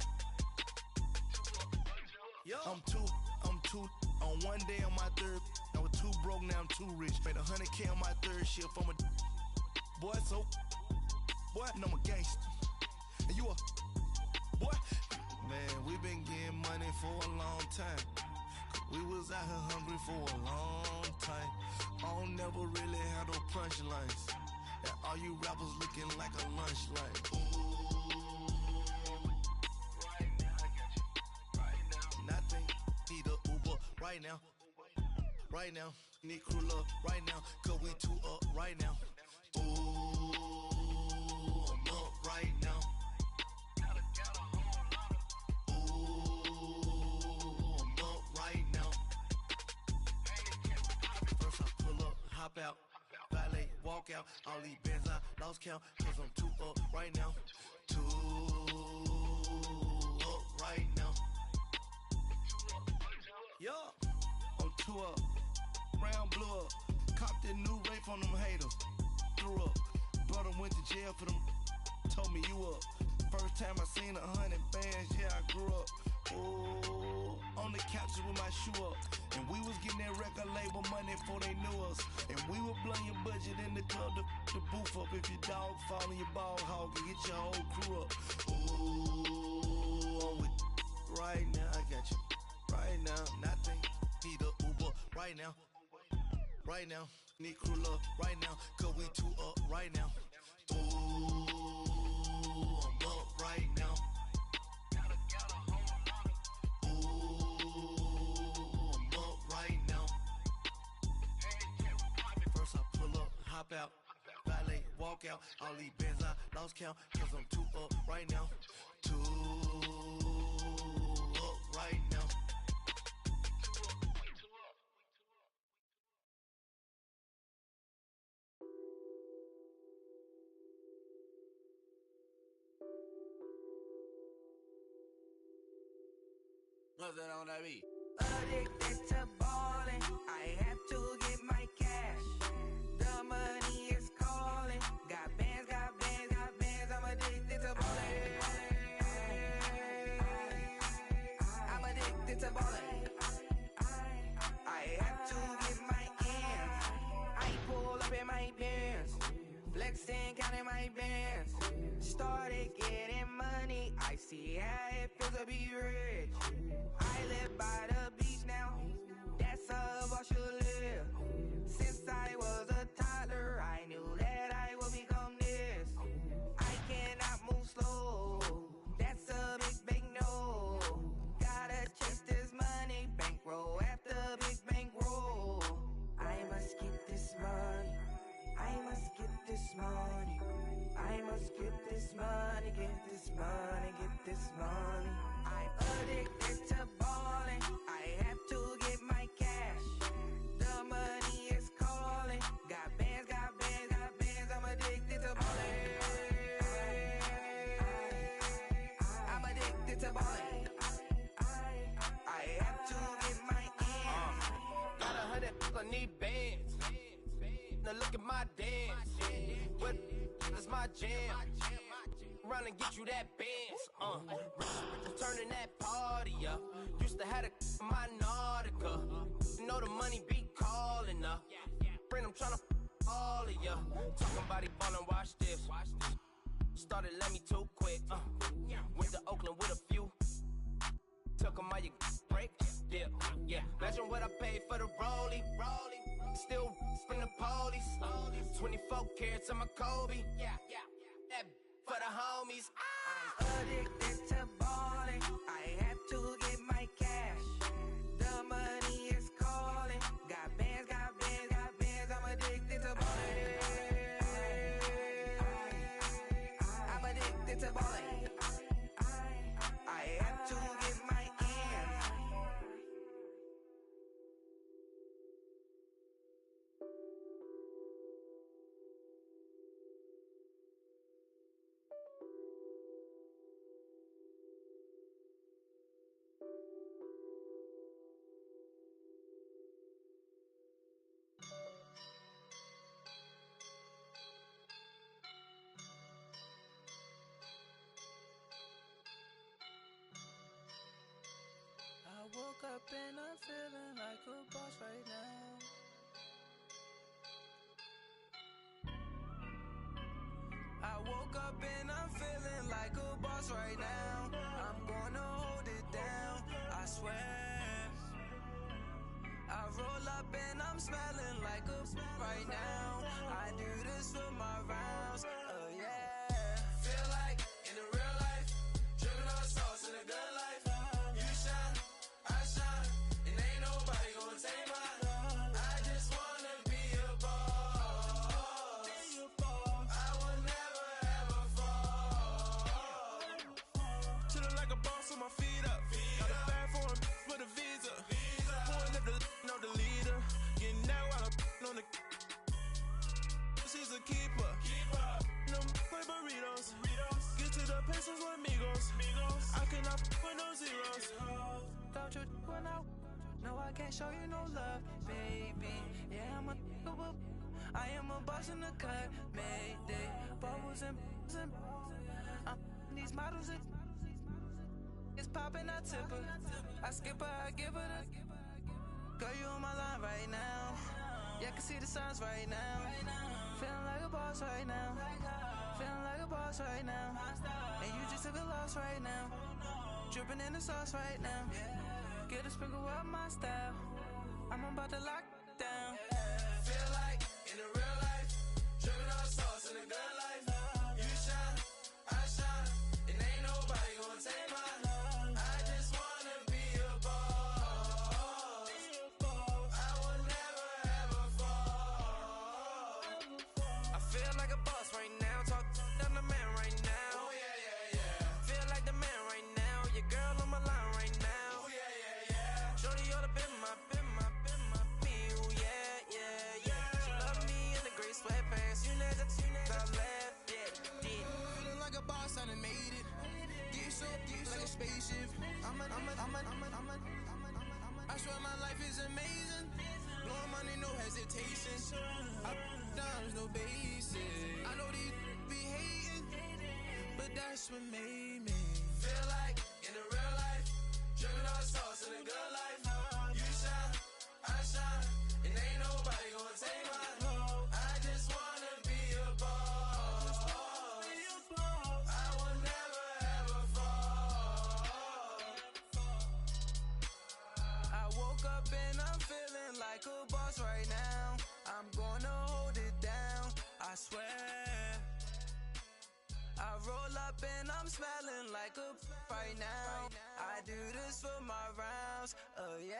I'm too on one day on my third, I was too broke, now I'm too rich, made 100K on my third shift, I'm a boy, so, boy, and I'm a gangster, and you a, boy, man, we been getting money for a long time. We was out here hungry for a long time. I don't never really have no punchlines. And all you rappers looking like a lunch line. Right now, I got you. Right now. Nothing, need a Uber right now. Right now, need crew love right now. Cause we too up right now. Ooh, I'm up right now. Hop out, valet, walk out, all these bands I lost count, cause I'm too up right now, too up right now. Yeah, I'm too up, round blew up, copped that new rape on them haters, threw up, brother went to jail for them, told me you up, first time I seen 100 bands, yeah I grew up. Ooh, on the couches with my shoe up. And we was getting that record label money before they knew us. And we were blowing your budget in the club to boof up. If your dog fall in your ball hog and get your whole crew up. Ooh, I'm with right now, I got you. Right now, nothing, need a Uber right now. Right now, need crew love right now. Cause we too up right now. Ooh, I'm up right now. Hop out, valet, walk out, all these bands I lost count, cause I'm too up right now, too up right now. What's that on that beat? Addicted to ballin', I have to get my cash. The money is calling. Got bands, got bands, got bands. I'm addicted to ballin'. I'm addicted to ballin'. I have to get my ends. I pull up in my bands, flexing, counting my bands. Started getting money. I see how it feels to be rich. I live by the beach now. That's how I should live. Since I was a toddler, I knew that I would become this. I cannot move slow. That's a big no. Gotta chase this money, bankroll after big bankroll. I must get this money. I must get this money. I must get this money, get this money, get this money. I'm addicted to ballin'. I have to get my cash. The money is calling. Got bands, got bands, got bands. I'm addicted to ballin'. I'm addicted to ballin'. I have to get my ends. Got 100, I need bands. Now look at my dance. What is my jam? Run and get you that bands. Turning that party up. Used to have a my Nautica. You know the money be calling up. Friend, I'm tryna all of ya. Talking about he ballin', watch this. Started let me too quick. Went to Oakland with a few. Took 'em all you break. Dip. Yeah. Imagine what I paid for the rollie. Still from the police. 24 carats on my Kobe. Yeah. That for the homies. I'm addicted to ballin'. I have to get my cash. The money is calling. Got bands, got bands, got bands. I'm addicted to ballin'. I'm addicted to ballin'. I have to get my ends. I woke up and I'm feeling like a boss right now. I woke up and I'm feeling like a boss right now. I'm gonna hold it down, I swear. I roll up and I'm smelling like a right now. I do this for my rounds, yeah. Feel like in the real life, dripping on sauce in a good life. You shine, I shine, and ain't nobody gonna take mine. I just wanna be a boss. I will never ever fall. Chillin' like a boss with my feet up. Got a bag for him with a visa. Pulling up the know the leader. Getting that while I'm on the. She's a keeper. No play burritos. Get to the pesos with amigos. I cannot with no zeros. Don't you when no, I can't show you no love, baby. Yeah, I am a boss in the cut, Mayday. Bubbles and I'm these models. It's popping, I tip her. I skip her, I give her the. Girl, you on my line right now. Yeah, I can see the signs right now. Feeling like a boss right now. Feeling like a boss right now. And you just took a loss right now. Dripping in the sauce right now. Get a sprinkle up my style. I'm about to lock down. Feel like in the real life, dripping on sauce in a good life. You shine, I shine, and ain't nobody gonna take mine. I just wanna be a boss. I will never ever fall. I feel like a boss right now. Talk to the man right now. Oh yeah. Feel like the man right now. Your girl on my line right now. Oh yeah. Shorty all up in my that's what made me feel like in the real life, dripping all sauce in the good life. You shine, I shine, and ain't nobody gonna take mine. I just wanna be a boss. I will never ever fall. I woke up and I'm feeling like a boss right now. I'm gonna hold it down, I swear. I roll up and I'm smelling like a right now. I do this for my rounds, oh yeah.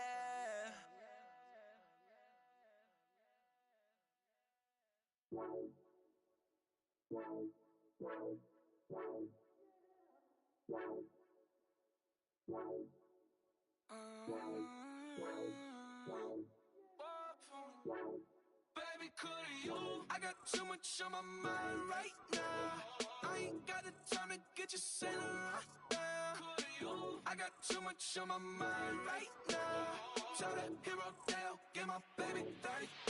Baby, could you? I got too much on my mind right now. I ain't got the time to get you sitting right now. I got too much on my mind right now. Tell that hero Dale, get my baby 30